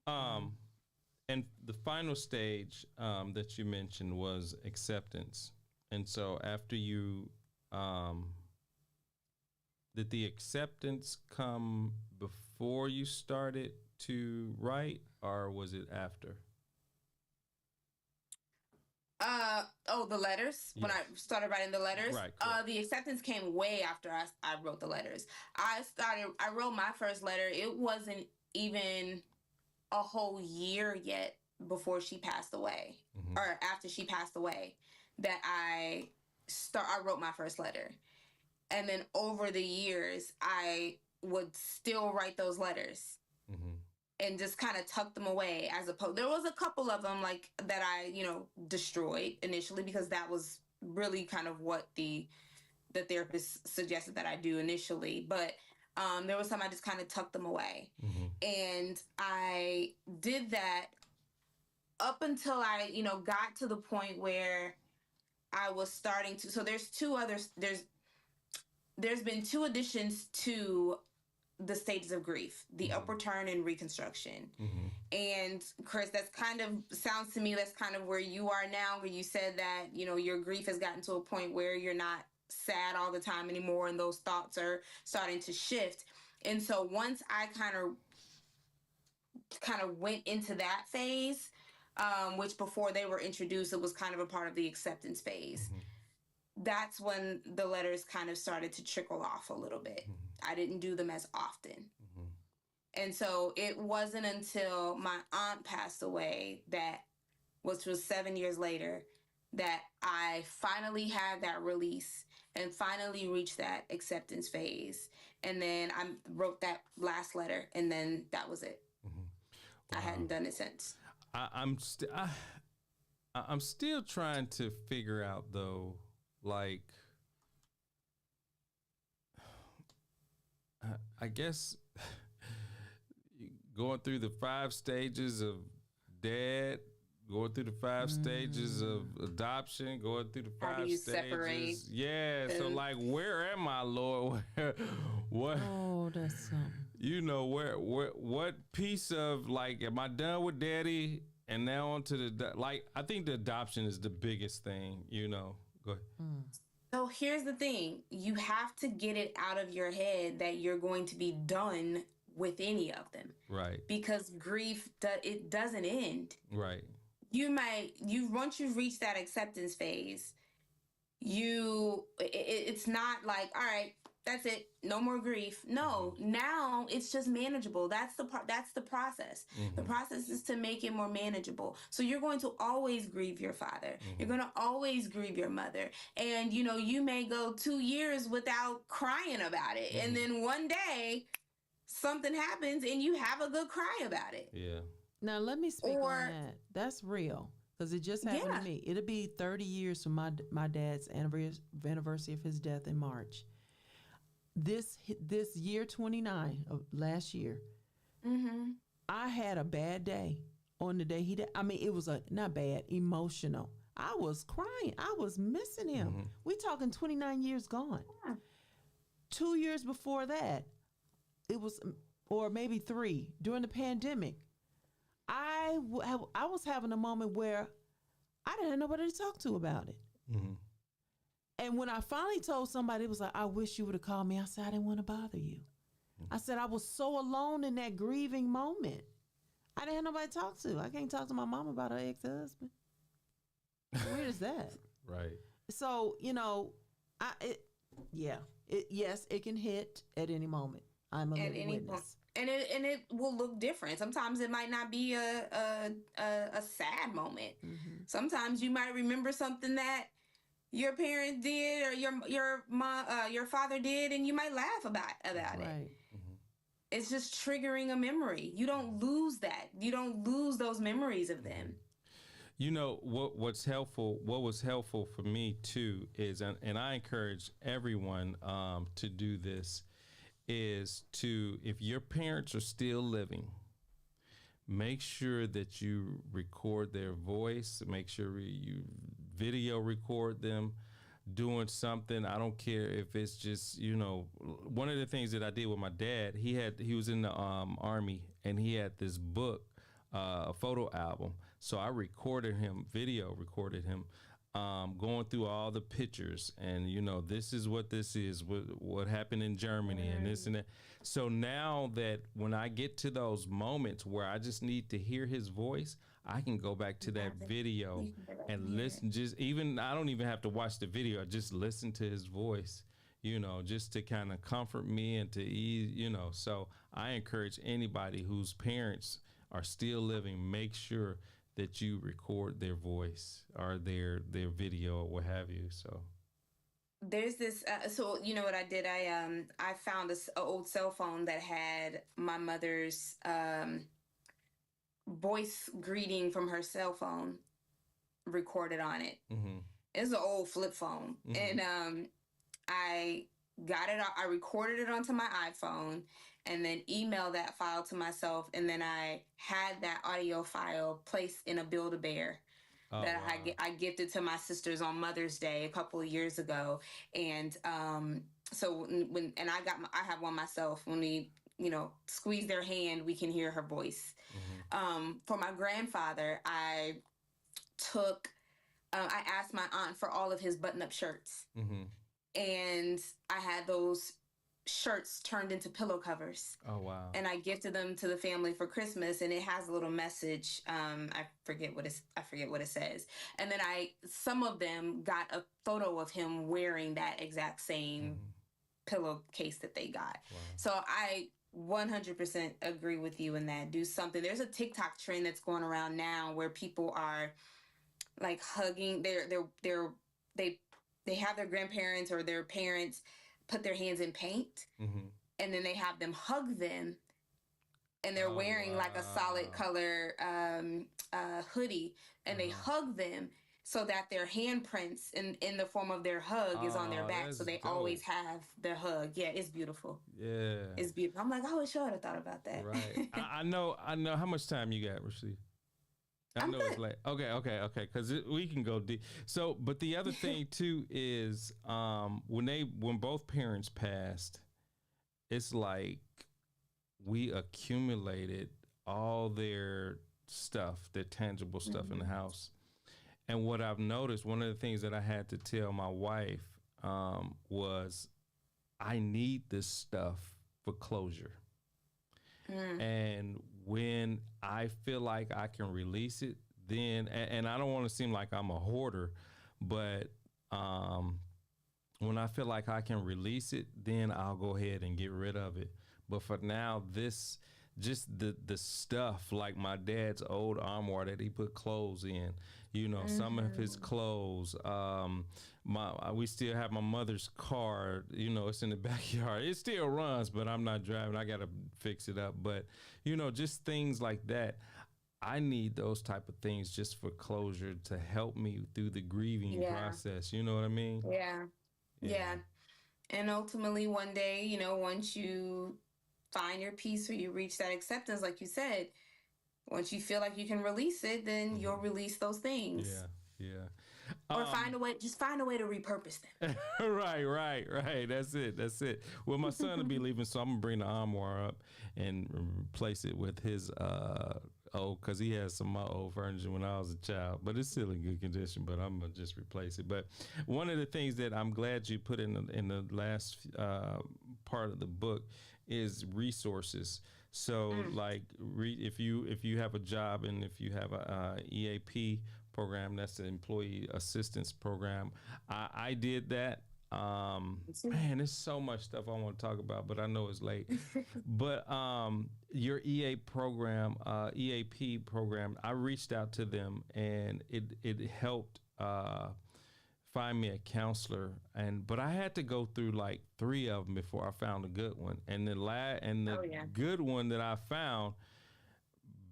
[SPEAKER 3] And the final stage that you mentioned was acceptance. And so after you, did the acceptance come before you started to write, or was it after?
[SPEAKER 5] The letters. Yes. When I started writing the letters,
[SPEAKER 3] right,
[SPEAKER 5] the acceptance came way after I wrote the letters. I wrote my first letter. It wasn't even a whole year yet before she passed away, or after she passed away, that I wrote my first letter. And then over the years, I would still write those letters and just kind of tuck them away. There was a couple of them that I, destroyed initially, because that was really kind of what the therapist suggested that I do initially. But there was some I just kind of tucked them away. And I did that up until I, got to the point where I was starting to. So there's been two additions to the stages of grief, the upward turn and reconstruction. And Chris, that's kind of sounds to me, that's kind of where you are now, where you said that, you know, your grief has gotten to a point where you're not sad all the time anymore, and those thoughts are starting to shift. And so once I kind of went into that phase, which before they were introduced, it was kind of a part of the acceptance phase. That's when the letters kind of started to trickle off a little bit. I didn't do them as often. And so it wasn't until my aunt passed away, which was 7 years later, that I finally had that release and finally reached that acceptance phase. And then I wrote that last letter, and then that was it. Wow. I hadn't done it since.
[SPEAKER 3] I'm still trying to figure out, though, like, I guess going through the 5 stages of dad, going through the 5 stages of adoption, going through the 5 stages. Separate? Yeah. So, like, where am I, Lord? What?
[SPEAKER 4] Oh, that's something.
[SPEAKER 3] You know, what piece of, like, am I done with daddy and now on to like, I think the adoption is the biggest thing, you know. Go ahead.
[SPEAKER 5] So here's the thing. You have to get it out of your head that you're going to be done with any of them. Right. Because grief, it doesn't end. Right. Once you've reached that acceptance phase, it's not like, all right, that's it, no more grief. No, now it's just manageable. That's the process. The process is to make it more manageable. So you're going to always grieve your father. You're going to always grieve your mother. And, you know, you may go 2 years without crying about it. And then one day something happens and you have a good cry about it.
[SPEAKER 3] Yeah.
[SPEAKER 4] Now, let me speak on that. That's real, because it just happened to me. It'll be 30 years from my dad's anniversary of his death in March. This year 29 of last year, I had a bad day on the day he died. I mean, it was not bad, emotional. I was crying. I was missing him. We talking 29 years gone. 2 years before that, it was, or maybe 3, during the pandemic, I was having a moment where I didn't have nobody to talk to about it. And when I finally told somebody, it was like, I wish you would have called me. I said, I didn't want to bother you. I said, I was so alone in that grieving moment. I didn't have nobody to talk to. I can't talk to my mom about her ex-husband. Where is that?
[SPEAKER 3] Right.
[SPEAKER 4] So, you know, yes, it can hit at any moment. I'm a living witness.
[SPEAKER 5] And it will look different. Sometimes it might not be a sad moment. Sometimes you might remember something that your parents did or your mom, your father did, and you might laugh about it. It's just triggering a memory. You don't lose that. You don't lose those memories of them.
[SPEAKER 3] You know, what was helpful for me too is, and I encourage everyone to do this, is to, if your parents are still living, make sure that you record their voice, make sure you video record them doing something. I don't care if it's just, you know, one of the things that I did with my dad, he was in the Army, and he had this book, a photo album. So I video recorded him going through all the pictures, and, you know, this is what happened in Germany and this and that. So now that when I get to those moments where I just need to hear his voice, I can go back to that video and listen. I don't even have to watch the video. I just listen to his voice, you know, just to kind of comfort me and to ease, you know. So I encourage anybody whose parents are still living, make sure that you record their voice or their video or what have you. So
[SPEAKER 5] there's this, so you know what I did? I found this old cell phone that had my mother's voice greeting from her cell phone recorded on it. It's an old flip phone. And I got it, I recorded it onto my iPhone and then emailed that file to myself. And then I had that audio file placed in a Build-A-Bear that I gifted to my sisters on Mother's Day a couple of years ago. And so I have one myself. When we squeeze their hand, we can hear her voice. For my grandfather, I asked my aunt for all of his button-up shirts. And I had those shirts turned into pillow covers.
[SPEAKER 3] Oh, wow.
[SPEAKER 5] And I gifted them to the family for Christmas, and it has a little message. I forget what it says. And then some of them got a photo of him wearing that exact same pillowcase that they got. Wow. So I 100% agree with you in that. Do something. There's a TikTok trend that's going around now where people are like hugging. They have their grandparents or their parents put their hands in paint, and then they have them hug them, and they're wearing like a solid color hoodie, and they hug them so that their handprints in the form of their hug is on their back, so they always have their hug. Yeah, it's beautiful.
[SPEAKER 3] Yeah,
[SPEAKER 5] it's beautiful. I'm like, I wish I would have thought about that.
[SPEAKER 3] Right. I know. How much time you got, Rashida? I know it's late. Okay. Because we can go deep. So, but the other thing too is when both parents passed, it's like we accumulated all their stuff, their tangible stuff in the house. And what I've noticed, one of the things that I had to tell my wife was, I need this stuff for closure. And when I feel like I can release it, then, and I don't want to seem like I'm a hoarder, but when I feel like I can release it, then I'll go ahead and get rid of it. But for now, just the stuff, like my dad's old armoire that he put clothes in, some of his clothes, we still have my mother's car, it's in the backyard. It still runs, but I'm not driving. I got to fix it up. But, just things like that. I need those type of things just for closure to help me through the grieving process. You know what I mean?
[SPEAKER 5] Yeah. And ultimately one day, once you find your peace or you reach that acceptance, like you said, once you feel like you can release it, then you'll release those things.
[SPEAKER 3] Yeah.
[SPEAKER 5] Or find a way to repurpose them.
[SPEAKER 3] Right. That's it. Well, my son will be leaving, so I'm gonna bring the armoire up and replace it with his because he has some of my old furniture when I was a child, but it's still in good condition. But I'm gonna just replace it. But one of the things that I'm glad you put in the last part of the book is resources. So like if you have a job and if you have a EAP program, that's the employee assistance program. I did that. Man, there's so much stuff I want to talk about, but I know it's late. But your EAP program, I reached out to them, and it helped find me a counselor, but I had to go through like 3 of them before I found a good one. And the good one that I found,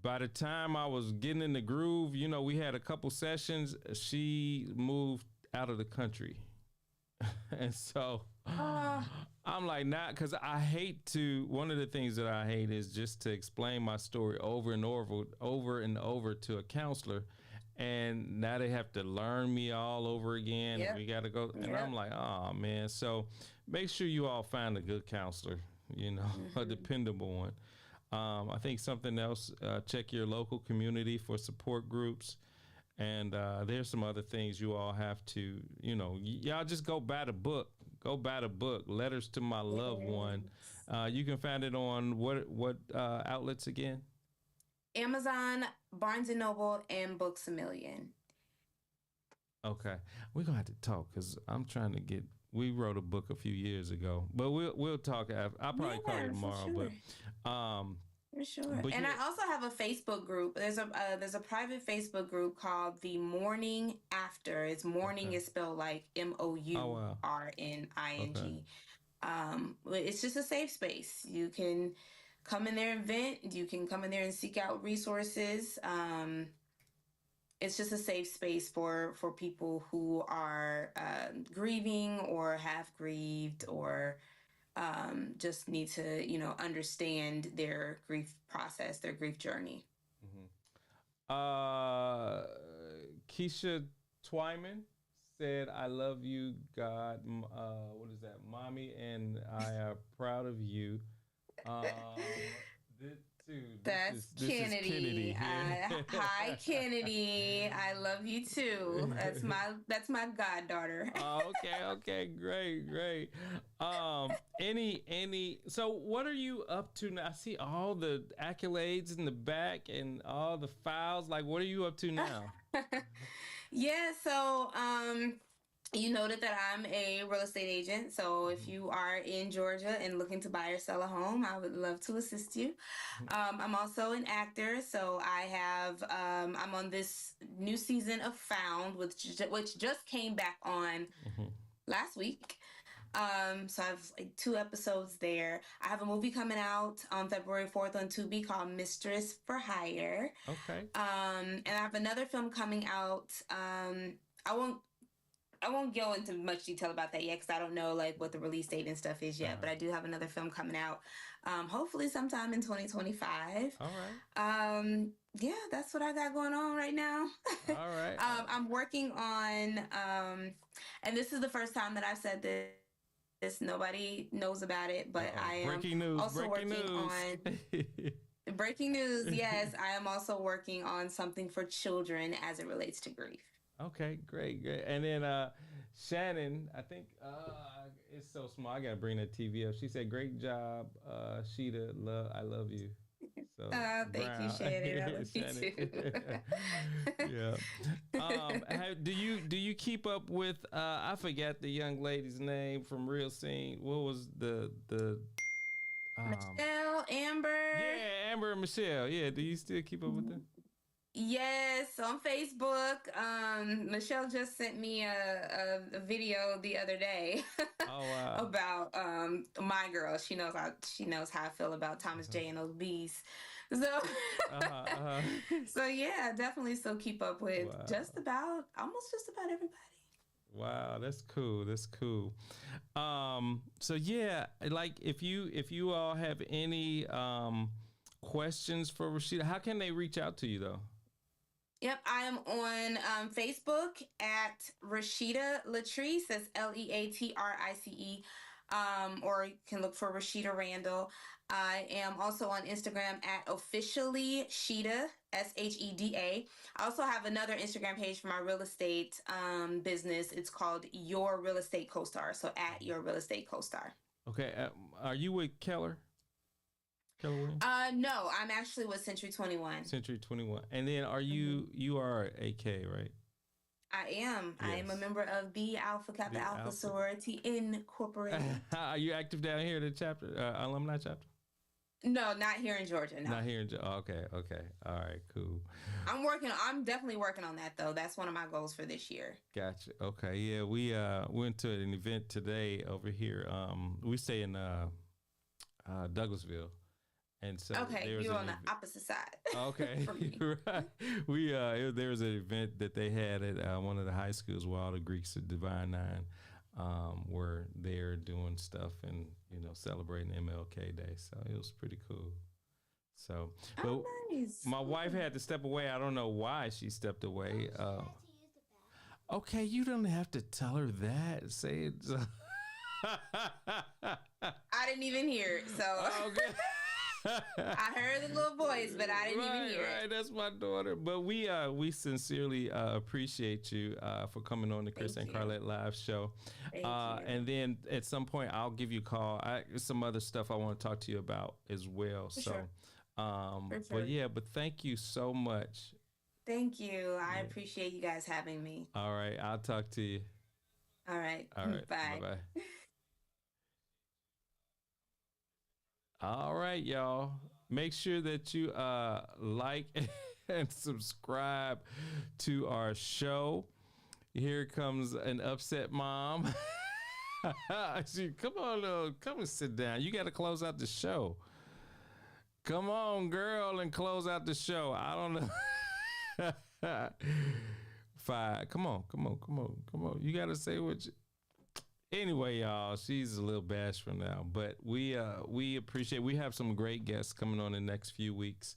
[SPEAKER 3] by the time I was getting in the groove, we had a couple sessions. She moved out of the country. And so I'm like, because I hate one of the things that I hate is just to explain my story over and over to a counselor. And now they have to learn me all over again. Yep. And we got to go. And I'm like, oh, man. So make sure you all find a good counselor, a dependable one. I think something else, check your local community for support groups. And there's some other things you all have to, y'all just go buy the book. Go buy the book, Letters to My Loved One. You can find it on what outlets again?
[SPEAKER 5] Amazon, Barnes & Noble, and Books A Million.
[SPEAKER 3] Okay. We're going to have to talk because I'm trying to we wrote a book a few years ago, but we'll talk after. I'll probably call you tomorrow,
[SPEAKER 5] sure. For sure. And I also have a Facebook group. There's a private Facebook group called The Morning After. It's morning is spelled like MOURNING. It's just a safe space. You can come in there and vent. You can come in there and seek out resources. It's just a safe space for people who are grieving or have grieved or just need to, understand their grief process, their grief journey.
[SPEAKER 3] Keisha Twyman said, I love you, God. What is that? Mommy and I are proud of you. This too.
[SPEAKER 5] That's
[SPEAKER 3] This is
[SPEAKER 5] Kennedy.
[SPEAKER 3] Yeah.
[SPEAKER 5] Hi, Kennedy. I love you too. That's my goddaughter.
[SPEAKER 3] Okay, great. So what are you up to now? I see all the accolades in the back and all the files. Like, what are you up to now?
[SPEAKER 5] Yeah, so you noted that I'm a real estate agent. So if you are in Georgia and looking to buy or sell a home, I would love to assist you. I'm also an actor. So I'm on this new season of Found, which just came back on last week. So I have like 2 episodes there. I have a movie coming out on February 4th on Tubi called Mistress for Hire.
[SPEAKER 3] Okay.
[SPEAKER 5] And I have another film coming out. I won't go into much detail about that yet because I don't know like what the release date and stuff is yet. But I do have another film coming out, hopefully sometime in 2025.
[SPEAKER 3] All right.
[SPEAKER 5] Yeah, that's what I got going on right now.
[SPEAKER 3] All right.
[SPEAKER 5] I'm working on, and this is the first time that I've said this. Nobody knows about it, but I am
[SPEAKER 3] breaking news.
[SPEAKER 5] also
[SPEAKER 3] Breaking
[SPEAKER 5] working
[SPEAKER 3] news.
[SPEAKER 5] on breaking news. Yes, I am also working on something for children as it relates to grief.
[SPEAKER 3] Okay, great. And then Shannon, I think it's so small. I gotta bring that TV up. She said, "Great job, Sheeta. I love you." So,
[SPEAKER 5] thank you, Shannon. I love you too.
[SPEAKER 3] Yeah. Do you keep up with? I forgot the young lady's name from Real Scene. What was the?
[SPEAKER 5] Michelle, Amber.
[SPEAKER 3] Yeah, Amber and Michelle. Yeah. Do you still keep up with them?
[SPEAKER 5] Yes, on Facebook. Michelle just sent me a video the other day about my girl. She knows how I feel about Thomas J and those bees. So so yeah, definitely still keep up with almost just about everybody.
[SPEAKER 3] Wow, that's cool. That's cool. So yeah, like if you all have any questions for Rasheda, how can they reach out to you though?
[SPEAKER 5] Yep, I am on Facebook at Rasheda Latrice. That's Leatrice. Or you can look for Rasheda Randle. I am also on Instagram at officially Sheda, Sheda. I also have another Instagram page for my real estate business. It's called Your Real Estate Co-Star. So at Your Real Estate Co-Star.
[SPEAKER 3] Okay, are you with Keller?
[SPEAKER 5] No, I'm actually with Century 21.
[SPEAKER 3] Century 21. And then you are AK, right?
[SPEAKER 5] I am.
[SPEAKER 3] Yes.
[SPEAKER 5] I am a member of the Alpha Kappa Alpha Sorority Incorporated.
[SPEAKER 3] Are you active down here at the chapter, alumni chapter?
[SPEAKER 5] No, not here in Georgia. No.
[SPEAKER 3] Not here in Georgia. Okay. All right, cool.
[SPEAKER 5] I'm definitely working on that though. That's one of my goals for this year.
[SPEAKER 3] Gotcha. Okay. Yeah, we went to an event today over here. We stay in Douglasville. And so
[SPEAKER 5] you're on the opposite side.
[SPEAKER 3] Okay, right. There was an event that they had at one of the high schools where all the Greeks at Divine Nine were there doing stuff and celebrating MLK Day. So it was pretty cool. So, but
[SPEAKER 5] nice.
[SPEAKER 3] My wife had to step away. I don't know why she stepped away. Okay, you don't have to tell her that. Say it.
[SPEAKER 5] I didn't even hear it. So. Okay. I heard the little voice, but I didn't even hear it.
[SPEAKER 3] Right, that's my daughter. But we sincerely appreciate you for coming on the Chris and Carlette live show.
[SPEAKER 5] Thank you.
[SPEAKER 3] And then at some point, I'll give you a call. Some other stuff I want to talk to you about as well.
[SPEAKER 5] For
[SPEAKER 3] so,
[SPEAKER 5] sure.
[SPEAKER 3] But yeah, but thank you so much.
[SPEAKER 5] Thank you. I appreciate you guys having me.
[SPEAKER 3] All right, I'll talk to you.
[SPEAKER 5] All right.
[SPEAKER 3] Bye. Bye. All right, y'all. Make sure that you like and subscribe to our show. Here comes an upset mom. Come on, come and sit down. You got to close out the show. Come on, girl, and close out the show. I don't know. 5. Come on. You got to say what you... Anyway, y'all, she's a little bashful now, but we appreciate. We have some great guests coming on in the next few weeks.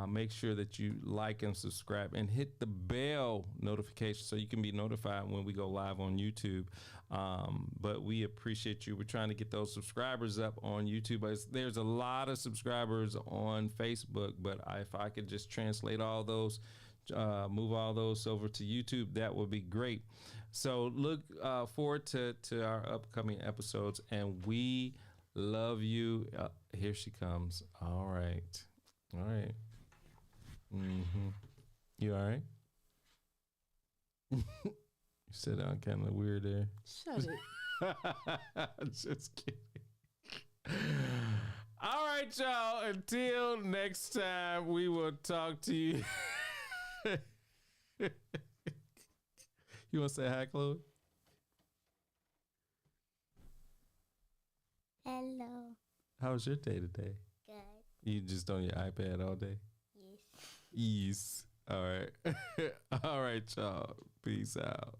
[SPEAKER 3] Make sure that you like and subscribe and hit the bell notification so you can be notified when we go live on YouTube. But we appreciate you. We're trying to get those subscribers up on YouTube. There's a lot of subscribers on Facebook, but if I could just translate all those, move all those over to YouTube, that would be great. So look forward to our upcoming episodes, and we love you. Here she comes. All right. You all right? You sit down kind of weird there.
[SPEAKER 4] Shut it.
[SPEAKER 3] Just kidding. All right, y'all. Until next time, we will talk to you. You want to say hi, Chloe?
[SPEAKER 6] Hello.
[SPEAKER 3] How was your day today?
[SPEAKER 6] Good.
[SPEAKER 3] You just on your iPad all day?
[SPEAKER 6] Yes.
[SPEAKER 3] All right. All right, y'all. Peace out.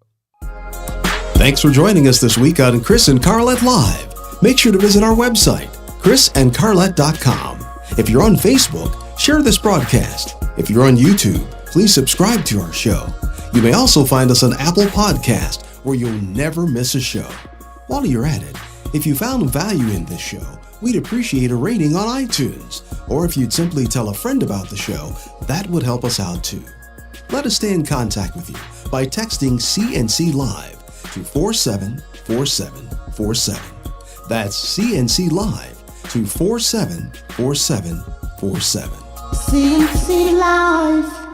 [SPEAKER 1] Thanks for joining us this week on Chris and Carlette Live. Make sure to visit our website, chrisandcarlette.com. If you're on Facebook, share this broadcast. If you're on YouTube, please subscribe to our show. You may also find us on Apple Podcast, where you'll never miss a show. While you're at it, if you found value in this show, we'd appreciate a rating on iTunes. Or if you'd simply tell a friend about the show, that would help us out too. Let us stay in contact with you by texting CNC Live to 474747. That's CNC Live to 474747.
[SPEAKER 2] CNC Live.